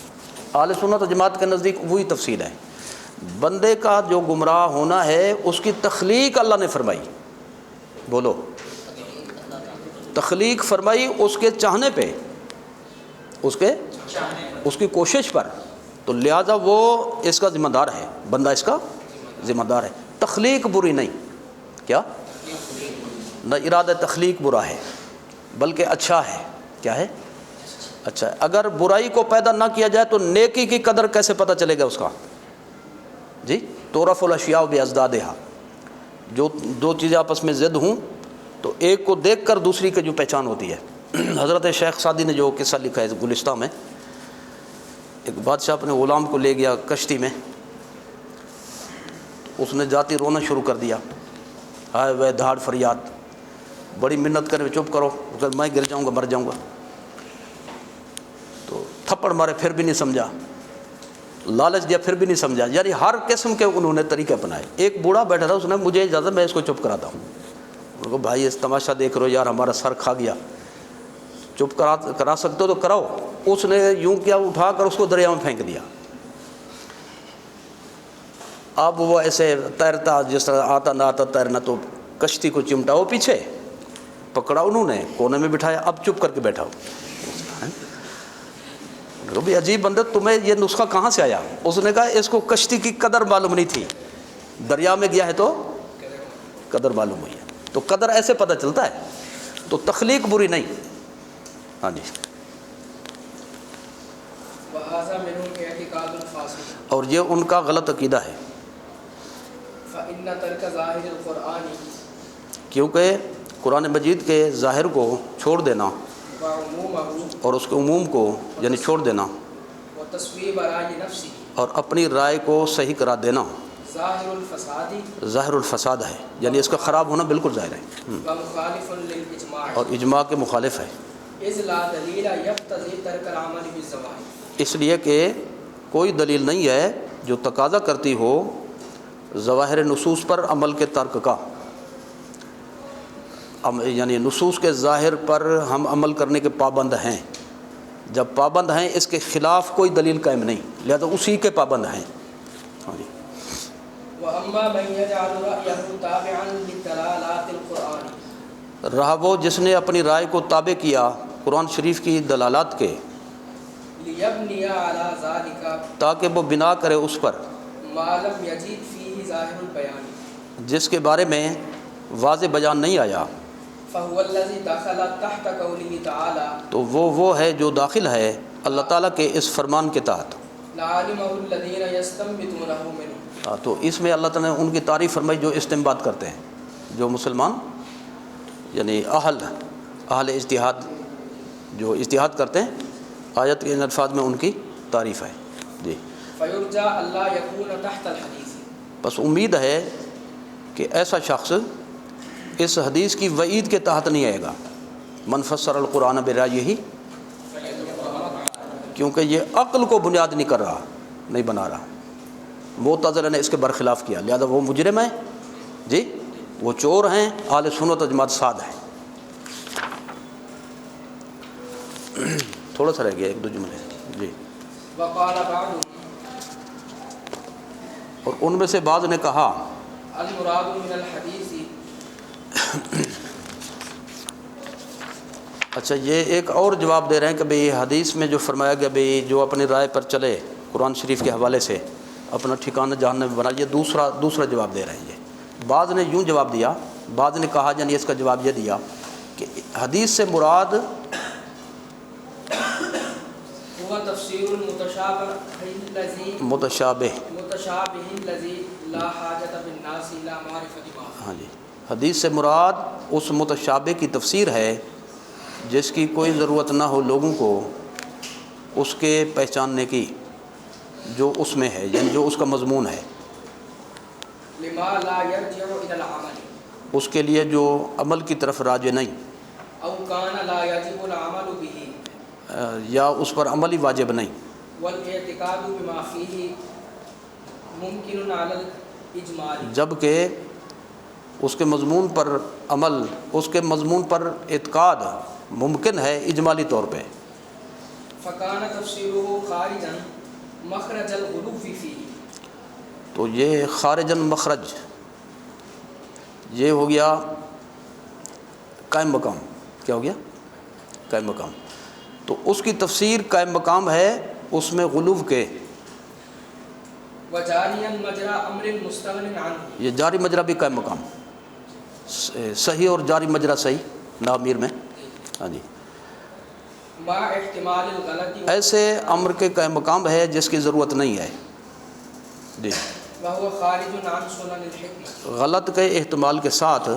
[SPEAKER 1] اہل سنت و جماعت کے نزدیک وہی تفصیل ہے. بندے کا جو گمراہ ہونا ہے اس کی تخلیق اللہ نے فرمائی. بولو، تخلیق فرمائی اس کے چاہنے پہ، اس کی کوشش پر. تو لہذا وہ اس کا ذمہ دار ہے، بندہ اس کا ذمہ دار ہے. تخلیق بری نہیں، کیا؟ نہ ارادہ تخلیق برا ہے بلکہ اچھا ہے. کیا ہے؟ اچھا ہے. اگر برائی کو پیدا نہ کیا جائے تو نیکی کی قدر کیسے پتہ چلے گا اس کا؟ جی، تعرف الاشیاء بازدادہا. جو دو چیزیں آپس میں ضد ہوں تو ایک کو دیکھ کر دوسری کی جو پہچان ہوتی ہے. حضرت شیخ سعدی نے جو قصہ لکھا ہے گلستہ میں، ایک بادشاہ اپنے غلام کو لے گیا کشتی میں، اس نے جاتی رونا شروع کر دیا، ہائے وہ دھاڑ فریاد، بڑی منت کرے چپ کرو، اگر میں گر جاؤں گا مر جاؤں گا. تو تھپڑ مارے پھر بھی نہیں سمجھا. لالچ دیا پھر بھی نہیں سمجھا، یعنی ہر قسم کے انہوں نے طریقے اپنائے۔ ایک بوڑھا بیٹھا تھا، اس نے مجھے اجازت، میں اس کو چپ کراتا ہوں۔ ان کو بھائی اس تماشا دیکھ رہو یار، ہمارا سر کھا گیا، چپ کرا سکتے ہو تو کراؤ۔ اس نے یوں کیا، اٹھا کر اس کو دریا میں پھینک دیا۔ اب وہ ایسے تیرتا، جس طرح آتا نہ آتا تیرنا، تو کشتی کو چمٹا، وہ پیچھے پکڑا انہوں نے، کونے میں بٹھایا، اب چپ کر کے بیٹھا ہو۔ بھی عجیب بندہ، تمہیں یہ نسخہ کہاں سے آیا؟ اس نے کہا اس کو کشتی کی قدر معلوم نہیں تھی، دریا میں گیا ہے تو قدر معلوم ہوئی ہے۔ تو قدر ایسے پتہ چلتا ہے، تو تخلیق بری نہیں۔ ہاں جی۔
[SPEAKER 2] وَهَذَا مِنْهُمْ اعْتِقَادٌ فَاسِدٌ،
[SPEAKER 1] اور یہ ان کا غلط عقیدہ ہے،
[SPEAKER 2] فَإِنَّ تَرْكَ ظَاهِرِ الْقُرْآنِ،
[SPEAKER 1] کیونکہ قرآن مجید کے ظاہر کو چھوڑ دینا
[SPEAKER 2] وَعُمُومَهُ،
[SPEAKER 1] اور اس کے عموم کو یعنی چھوڑ دینا،
[SPEAKER 2] وَتَصْوِيبَ رَأْيِ نَفْسِهِ،
[SPEAKER 1] اور اپنی رائے کو صحیح کرا دینا،
[SPEAKER 2] ظاہر الفساد،
[SPEAKER 1] ظاہر الفساد ہے، یعنی اس کا خراب ہونا بالکل ظاہر ہے،
[SPEAKER 2] ومخالف للإجماع،
[SPEAKER 1] اور اجماع کے مخالف ہے،
[SPEAKER 2] اذ لا دلیل یقتضی ترک العمل بالظواہر،
[SPEAKER 1] اس لیے کہ کوئی دلیل نہیں ہے جو تقاضا کرتی ہو ظواہر نصوص پر عمل کے ترک کا، یعنی نصوص کے ظاہر پر ہم عمل کرنے کے پابند ہیں، جب پابند ہیں اس کے خلاف کوئی دلیل قائم نہیں، لہذا اسی کے پابند ہیں۔ ہاں جی۔
[SPEAKER 2] وَأَمَّا مَنْ يَجْعَلُ رَأْيَهُ تَابِعًا لِلدَّلَالَاتِ الْقُرْآنِ،
[SPEAKER 1] رہا وہ جس نے اپنی رائے کو تابع کیا قرآن شریف کی دلالات کے،
[SPEAKER 2] لِيَبْنِيَ عَلَى ذَلِكَ
[SPEAKER 1] تاکہ وہ بنا کرے اس پر
[SPEAKER 2] مَا لَمْ يَجِدْ فِيهِ ظَاهِرُ الْبَيَانِ،
[SPEAKER 1] جس کے بارے میں واضح بیان نہیں آیا،
[SPEAKER 2] فَهُوَ الَّذِي دَخَلَ تَحْتَ قَوْلِهِ تَعَالَى،
[SPEAKER 1] تو وہ ہے جو داخل ہے اللہ تعالیٰ کے اس فرمان کے تحت۔
[SPEAKER 2] لَعَلِمَهُ الَّذِينَ يَسْتَنبِطُونَهُ مِنْهُ،
[SPEAKER 1] تو اس میں اللہ تعالیٰ نے ان کی تعریف فرمائی جو استنباط کرتے ہیں، جو مسلمان یعنی اہل اجتہاد جو اجتہاد کرتے ہیں، آیت کے ان الفاظ میں ان کی تعریف ہے۔ جی۔
[SPEAKER 2] فَيُرْجَى أَلَّا يَكُونَ تَحْتَ الْحَدِيثِ،
[SPEAKER 1] بس امید ہے کہ ایسا شخص اس حدیث کی وعید کے تحت نہیں آئے گا، من فسر القرآن برائیہ، کیونکہ یہ عقل کو بنیاد نہیں کر رہا، نہیں بنا رہا۔ معتزلہ نے اس کے برخلاف کیا، لہذا وہ مجرم ہیں، جی وہ چور ہیں، اہل سنت و جماعت سعد ہیں۔ تھوڑا سا رہ گیا، ایک دو جملے۔ جی۔
[SPEAKER 2] وقال بعضهم،
[SPEAKER 1] اور ان میں سے بعض نے کہا،
[SPEAKER 2] المراد من الحدیث،
[SPEAKER 1] اچھا یہ ایک اور جواب دے رہے ہیں کہ بھئی حدیث میں جو فرمایا گیا بھئی جو اپنی رائے پر چلے قرآن شریف کے حوالے سے اپنا ٹھکانہ جہنم میں بنا، یہ دوسرا جواب دے رہے ہیں۔ یہ بعض نے یوں جواب دیا، بعض نے کہا یعنی اس کا جواب یہ دیا کہ حدیث سے مراد
[SPEAKER 2] هو تفسیر
[SPEAKER 1] متشابہ،
[SPEAKER 2] الذی لا حاجت بالناس الى معرفت ما،
[SPEAKER 1] ہاں جی، حدیث سے مراد اس متشابہ کی تفسیر ہے جس کی کوئی ضرورت نہ ہو لوگوں کو اس کے پہچاننے کی جو اس میں ہے، یعنی جو اس کا مضمون ہے،
[SPEAKER 2] لما لا يرجع الى العمل،
[SPEAKER 1] اس کے لیے جو عمل کی طرف راجع نہیں،
[SPEAKER 2] او كان لا يجب العمل به،
[SPEAKER 1] یا اس پر عمل ہی واجب نہیں،
[SPEAKER 2] والاعتقاد بما فيه ممکن على الاجمال،
[SPEAKER 1] جبکہ اس کے مضمون پر عمل، اس کے مضمون پر اعتقاد ممکن ہے اجمالی طور پہ،
[SPEAKER 2] فكان تفسيره خارجا مخرج الغلو فيه،
[SPEAKER 1] تو یہ خارجاً مخرج، یہ ہو گیا قائم مقام، کیا ہو گیا قائم مقام، تو اس کی تفسیر قائم مقام ہے اس میں غلو کے،
[SPEAKER 2] وجاريا مجرى امر مستغن عنه،
[SPEAKER 1] یہ جاری مجرا بھی قائم مقام، صحیح اور جاری مجرا صحیح نامیر میں، ہاں جی،
[SPEAKER 2] مع احتمال الغلط،
[SPEAKER 1] ایسے امر کے قائم مقام ہے جس کی ضرورت نہیں ہے، جی،
[SPEAKER 2] وهو خارج عن سنن الحکمہ،
[SPEAKER 1] غلط کے احتمال کے ساتھ،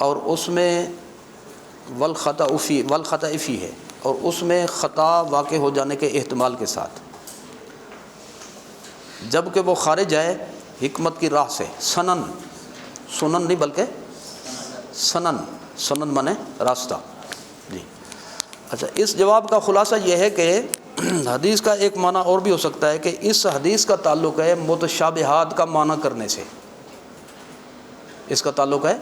[SPEAKER 1] اور اس میں والخطأ فی ہے، اور اس میں خطا واقع ہو جانے کے احتمال کے ساتھ، جبکہ وہ خارج ہے حکمت کی راہ سے، سنن نہیں بلکہ سنن مانے راستہ، جی۔ اچھا اس جواب کا خلاصہ یہ ہے کہ حدیث کا ایک معنی اور بھی ہو سکتا ہے کہ اس حدیث کا تعلق ہے متشابہات کا معنی کرنے سے، اس کا تعلق ہے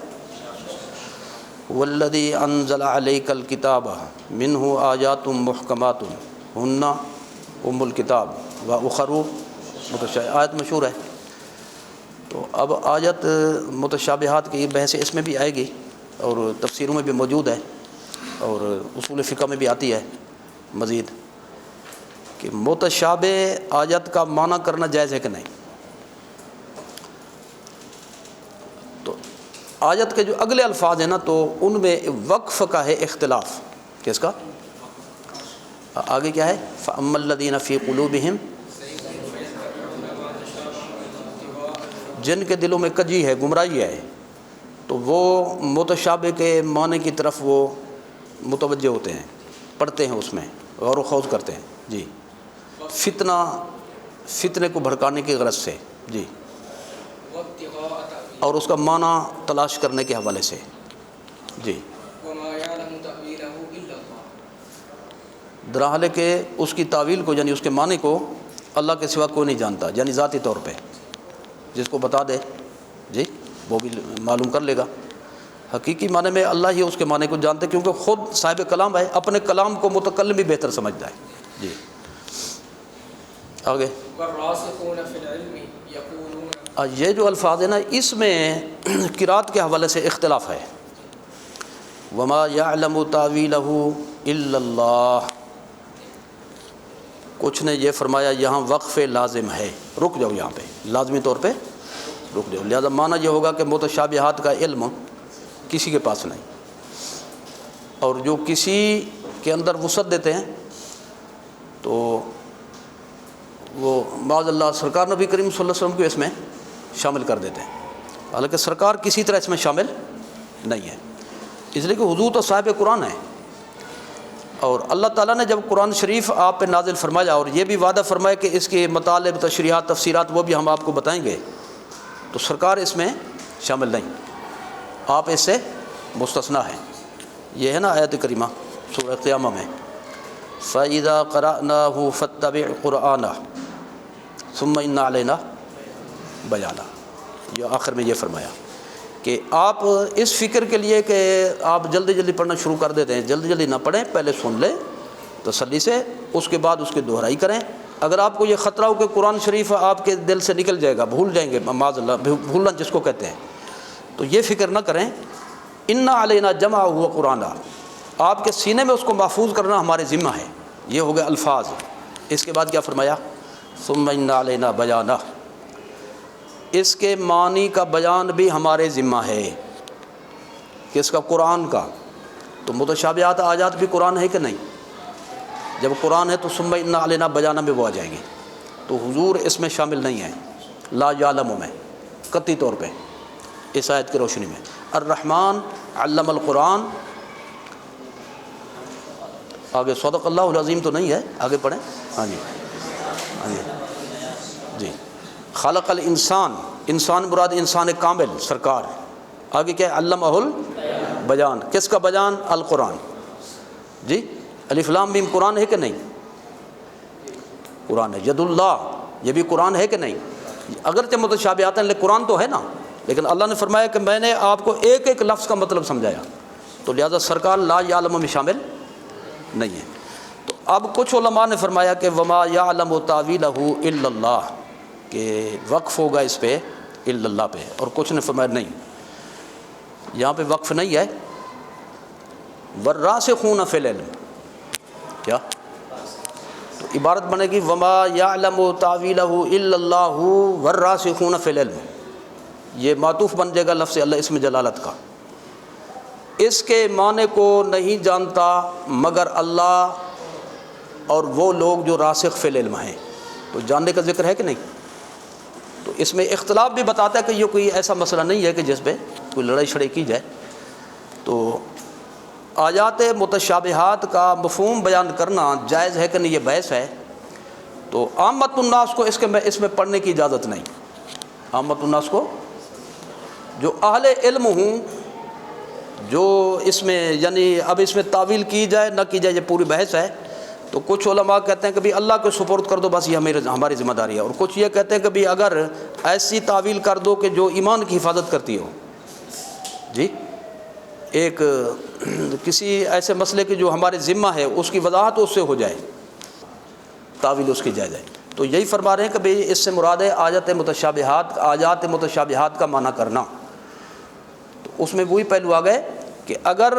[SPEAKER 1] والذی انزل علیک الکتاب منہ آیات محکمات ہن ام الکتاب واخر متشابہات، آیت مشہور ہے۔ تو اب آیت متشابہات کی بحث اس میں بھی آئے گی اور تفسیروں میں بھی موجود ہے اور اصول فقہ میں بھی آتی ہے مزید کہ متشابہ آیت کا معنی کرنا جائز ہے کہ نہیں۔ تو آیت کے جو اگلے الفاظ ہیں نا تو ان میں وقف کا ہے اختلاف، کس کا؟ آگے کیا ہے؟ فَأَمَّا الَّذِينَ فِي قُلُوبِهِمْ، جن کے دلوں میں کجی ہے، گمراہی ہے، تو وہ متشابہ کے معنی کی طرف وہ متوجہ ہوتے ہیں، پڑھتے ہیں، اس میں غور و خوض کرتے ہیں، جی، فتنے کو بھڑکانے کی غرض سے، جی، اور اس کا معنی تلاش کرنے کے حوالے سے، جی، درحال کہ اس کی تعویل کو یعنی اس کے معنی کو اللہ کے سوا کوئی نہیں جانتا، یعنی ذاتی طور پہ جس کو بتا دے جی وہ بھی معلوم کر لے گا۔ حقیقی معنی میں اللہ ہی اس کے معنی کو جانتے کیونکہ خود صاحب کلام ہے، اپنے کلام کو متکلم بھی بہتر سمجھتا ہے، جی۔ آگے یہ جو الفاظ ہیں نا اس میں قرات کے حوالے سے اختلاف ہے۔ وما یعلم تاویلہ الا اللہ، کچھ نے یہ فرمایا یہاں وقف لازم ہے، رک جاؤ یہاں پہ، لازمی طور پہ رک جاؤ، لہذا معنی یہ ہوگا کہ متشابہات کا علم کسی کے پاس نہیں، اور جو کسی کے اندر وسعت دیتے ہیں تو وہ معاذ اللہ سرکار نبی کریم صلی اللہ علیہ وسلم کو اس میں شامل کر دیتے ہیں، حالانکہ سرکار کسی طرح اس میں شامل نہیں ہے، اس لیے کہ حضور تو صاحب قرآن ہے، اور اللہ تعالیٰ نے جب قرآن شریف آپ پہ نازل فرمایا اور یہ بھی وعدہ فرمایا کہ اس کے مطالب، تشریحات، تفسیرات وہ بھی ہم آپ کو بتائیں گے، تو سرکار اس میں شامل نہیں، آپ اس سے مستثنیٰ ہیں۔ یہ ہے نا آیت کریمہ سورہ قیامہ میں، فَإِذَا قَرَأْنَاهُ فَاتَّبِعْ قُرْآنَهُ ثُمَّ إِنَّ عَلَيْنَا بَيَانَهُ، یہ آخر میں یہ فرمایا کہ آپ اس فکر کے لیے کہ آپ جلدی جلدی پڑھنا شروع کر دیتے ہیں، جلدی جلدی نہ پڑھیں، پہلے سن لیں تسلی سے، اس کے بعد اس کی دہرائی کریں۔ اگر آپ کو یہ خطرہ ہو کہ قرآن شریف آپ کے دل سے نکل جائے گا، بھول جائیں گے، معاذ اللہ بھولنا جس کو کہتے ہیں، تو یہ فکر نہ کریں۔ اِنَّ عَلَيْنَا جَمْعَهُ وَقُرْآنَهُ، آپ کے سینے میں اس کو محفوظ کرنا ہمارے ذمہ ہے، یہ ہو گئے الفاظ۔ اس کے بعد کیا فرمایا؟ ثُمَّ إِنَّ عَلَيْنَا بَيَانَهُ، اس کے معنی کا بیان بھی ہمارے ذمہ ہے، کس کا؟ قرآن کا۔ تو متشابہات آیات بھی قرآن ہے کہ نہیں؟ جب قرآن ہے تو ثم ان علینا بیانہ میں وہ آ جائیں گے، تو حضور اس میں شامل نہیں ہیں، لا یعلم میں قطعی طور پہ اس آیت کی روشنی میں۔ الرحمن علم القرآن، آگے صدق اللہ العظیم تو نہیں ہے، آگے پڑھیں، ہاں جی، ہاں جی، جی۔ خلق الانسان، انسان مراد انسان کامل سرکار، آگے کیا ہے؟ علمہ البیان، کس کا بیان؟ القرآن، جی۔ الف لام میم قرآن ہے کہ نہیں؟ قرآن ہے۔ ید اللہ، یہ بھی قرآن ہے کہ نہیں؟ اگرچہ متشابہات ہیں لیکن قرآن تو ہے نا، لیکن اللہ نے فرمایا کہ میں نے آپ کو ایک ایک لفظ کا مطلب سمجھایا، تو لہذا سرکار لا یعلم میں شامل نہیں ہے۔ تو اب کچھ علماء نے فرمایا کہ وما یعلم تاویلہ الا اللہ، کہ وقف ہوگا اس پہ الا اللہ پہ، اور کچھ نے فرمایا نہیں، یہاں پہ وقف نہیں ہے۔ والراسخون فی العلم، کیا؟ تو عبارت بنے گی وما یعلم تاویلہ الا اللہ والراسخون فی العلم، یہ معطوف بن جائے گا لفظ اللہ اسم جلالت کا، اس کے معنی کو نہیں جانتا مگر اللہ اور وہ لوگ جو راسخ فی العلم ہیں، تو جاننے کا ذکر ہے کہ نہیں؟ تو اس میں اختلاف بھی بتاتا ہے کہ یہ کوئی ایسا مسئلہ نہیں ہے کہ جس پہ کوئی لڑائی شڑائی کی جائے۔ تو آیات متشابہات کا مفہوم بیان کرنا جائز ہے کہ نہیں، یہ بحث ہے۔ تو عامت الناس کو اس میں پڑھنے کی اجازت نہیں، عامت الناس کو، جو اہل علم ہوں، جو اس میں یعنی اب اس میں تعویل کی جائے نہ کی جائے یہ پوری بحث ہے، تو کچھ علماء کہتے ہیں کہ بھی اللہ کو سپرد کر دو، بس یہ ہماری ذمہ داری ہے، اور کچھ یہ کہتے ہیں کہ بھی اگر ایسی تعویل کر دو کہ جو ایمان کی حفاظت کرتی ہو، جی ایک کسی ایسے مسئلے کی جو ہمارے ذمہ ہے اس کی وضاحت اس سے ہو جائے، تعویل اس کی جائز ہے۔ تو یہی فرما رہے ہیں کہ بھئی اس سے مراد ہے آیات متشابہات کا معنی کرنا۔ تو اس میں وہی پہلو آ گئے کہ اگر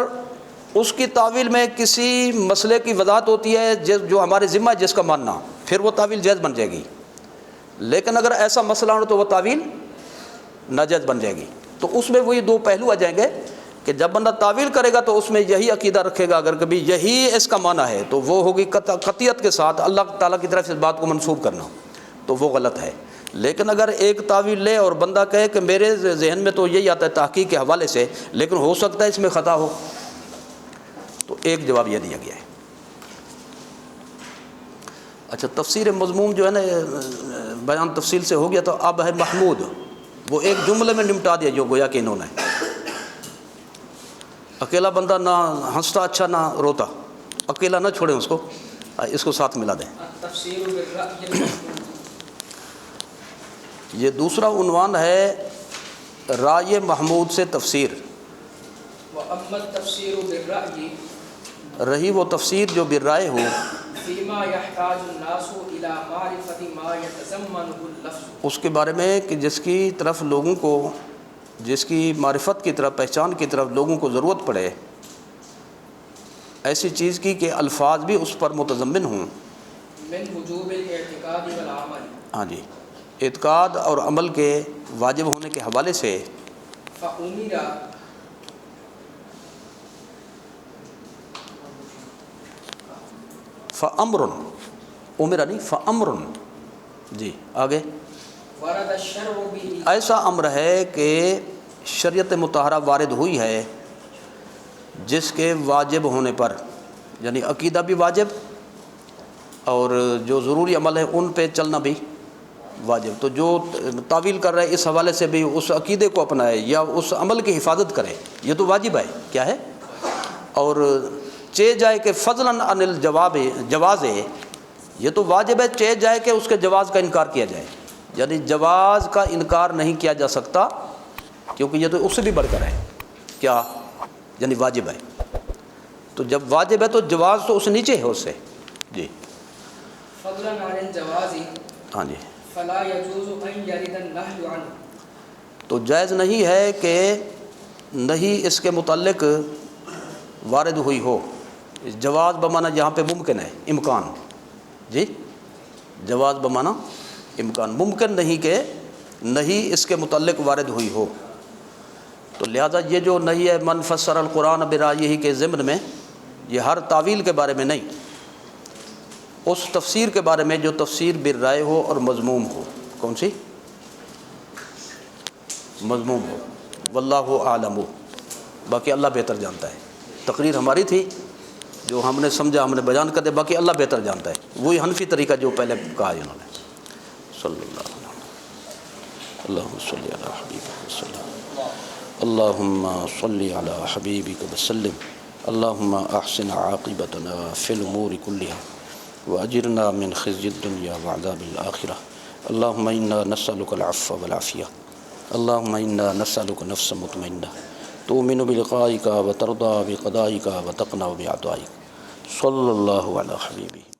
[SPEAKER 1] اس کی تعویل میں کسی مسئلے کی وضاحت ہوتی ہے جو ہمارے ذمہ ہے جس کا ماننا، پھر وہ تعویل جائز بن جائے گی، لیکن اگر ایسا مسئلہ ہو تو وہ تعویل ناجائز بن جائے گی۔ تو اس میں وہی دو پہلو آ جائیں گے کہ جب بندہ تعویل کرے گا تو اس میں یہی عقیدہ رکھے گا، اگر کبھی یہی اس کا معنی ہے تو وہ ہوگی قطعیت کے ساتھ اللہ تعالیٰ کی طرف سے اس بات کو منسوب کرنا، تو وہ غلط ہے۔ لیکن اگر ایک تعویل لے اور بندہ کہے کہ میرے ذہن میں تو یہی آتا ہے تحقیق کے حوالے سے، لیکن ہو سکتا ہے اس میں خطا ہو، تو ایک جواب یہ دیا گیا ہے۔ اچھا، تفسیر مضموم جو ہے نا بیان تفصیل سے ہو گیا، تو اب ہے محمود، وہ ایک جملے میں نمٹا دیا جو گویا کہ انہوں نے۔ اکیلا بندہ نہ ہنستا اچھا نہ روتا، اکیلا نہ چھوڑیں اس کو ساتھ ملا دیں۔
[SPEAKER 2] تفسیر بالرأی،
[SPEAKER 1] یہ دوسرا عنوان ہے رائے محمود سے تفسیر۔
[SPEAKER 2] وَأَمَّا التَّفْسِيرُ بِالرَّأْيِ،
[SPEAKER 1] رہی وہ تفسیر جو بالرائے ہو،
[SPEAKER 2] فِيمَا يَحْتَاجُ النَّاسُ إِلَى مَعْرِفَةِ مَا يَتَضَمَّنُهُ اللَّفْظُ،
[SPEAKER 1] اس کے بارے میں کہ جس کی طرف لوگوں کو، جس کی معرفت کی طرف، پہچان کی طرف لوگوں کو ضرورت پڑے، ایسی چیز کی کہ الفاظ بھی اس پر متضمن ہوں۔
[SPEAKER 2] من وجوب الاعتقاد والعمل،
[SPEAKER 1] ہاں جی، اعتقاد اور عمل کے واجب ہونے کے حوالے سے۔
[SPEAKER 2] فَأُمِرَ،
[SPEAKER 1] فَأَمْرٌ، عمرہ نہیں فَأَمْرٌ، جی آگے۔
[SPEAKER 2] وَرَدَ الشَّرْعُ بِهِ،
[SPEAKER 1] ایسا امر ہے کہ شریعت مطہرہ وارد ہوئی ہے جس کے واجب ہونے پر، یعنی عقیدہ بھی واجب اور جو ضروری عمل ہے ان پہ چلنا بھی واجب۔ تو جو تعویل کر رہے اس حوالے سے بھی اس عقیدے کو اپنائے یا اس عمل کی حفاظت کرے، یہ تو واجب ہے، کیا ہے؟ اور چے جائے کہ فضلاً عن الجواز، یہ تو واجب ہے، چے جائے کہ اس کے جواز کا انکار کیا جائے، یعنی جواز کا انکار نہیں کیا جا سکتا، کیونکہ یہ تو اس سے بھی بڑھ کر ہے، کیا یعنی واجب ہے۔ تو جب واجب ہے تو جواز تو اس سے نیچے ہے اس سے، جی
[SPEAKER 2] فضلاً عن الجواز،
[SPEAKER 1] ہاں جی۔
[SPEAKER 2] فلا يجوز ان يرد النهي عنه،
[SPEAKER 1] تو جائز نہیں ہے کہ نہیں اس کے متعلق وارد ہوئی ہو۔ جواز بمانا یہاں پہ ممکن ہے، امکان، جی جواز بمانا امکان، ممکن نہیں کہ نہیں اس کے متعلق وارد ہوئی ہو۔ تو لہذا یہ جو نہیں ہے من فسر القرآن برائیہ کے ضمن میں، یہ ہر تعویل کے بارے میں نہیں، اس تفسیر کے بارے میں جو تفسیر بالرائے ہو اور مضموم ہو۔ کون سی؟ مضموم ہو۔ واللہ اعلم، باقی اللہ بہتر جانتا ہے۔ تقریر ہماری تھی، جو ہم نے سمجھا ہم نے بیان کر دیا، باقی اللہ بہتر جانتا ہے۔ وہی حنفی طریقہ جو پہلے کہا انہوں نے۔ صلی اللہ علیہ وسلم، اللہم صلی علی حبیبک وسلم، اللہم صلی علی حبیبک وسلم، اللہم احسن عاقبتنا فی الامور کلها واجرنا من خزي الدنيا وعذاب الآخرة، اللهم إنا نسألك العفو والعافية، اللهم إنا نسألك نفسا مطمئنة تؤمن بلقائك وترضى بقضائك وتقنع بعطائك، صلى الله على حبيبه۔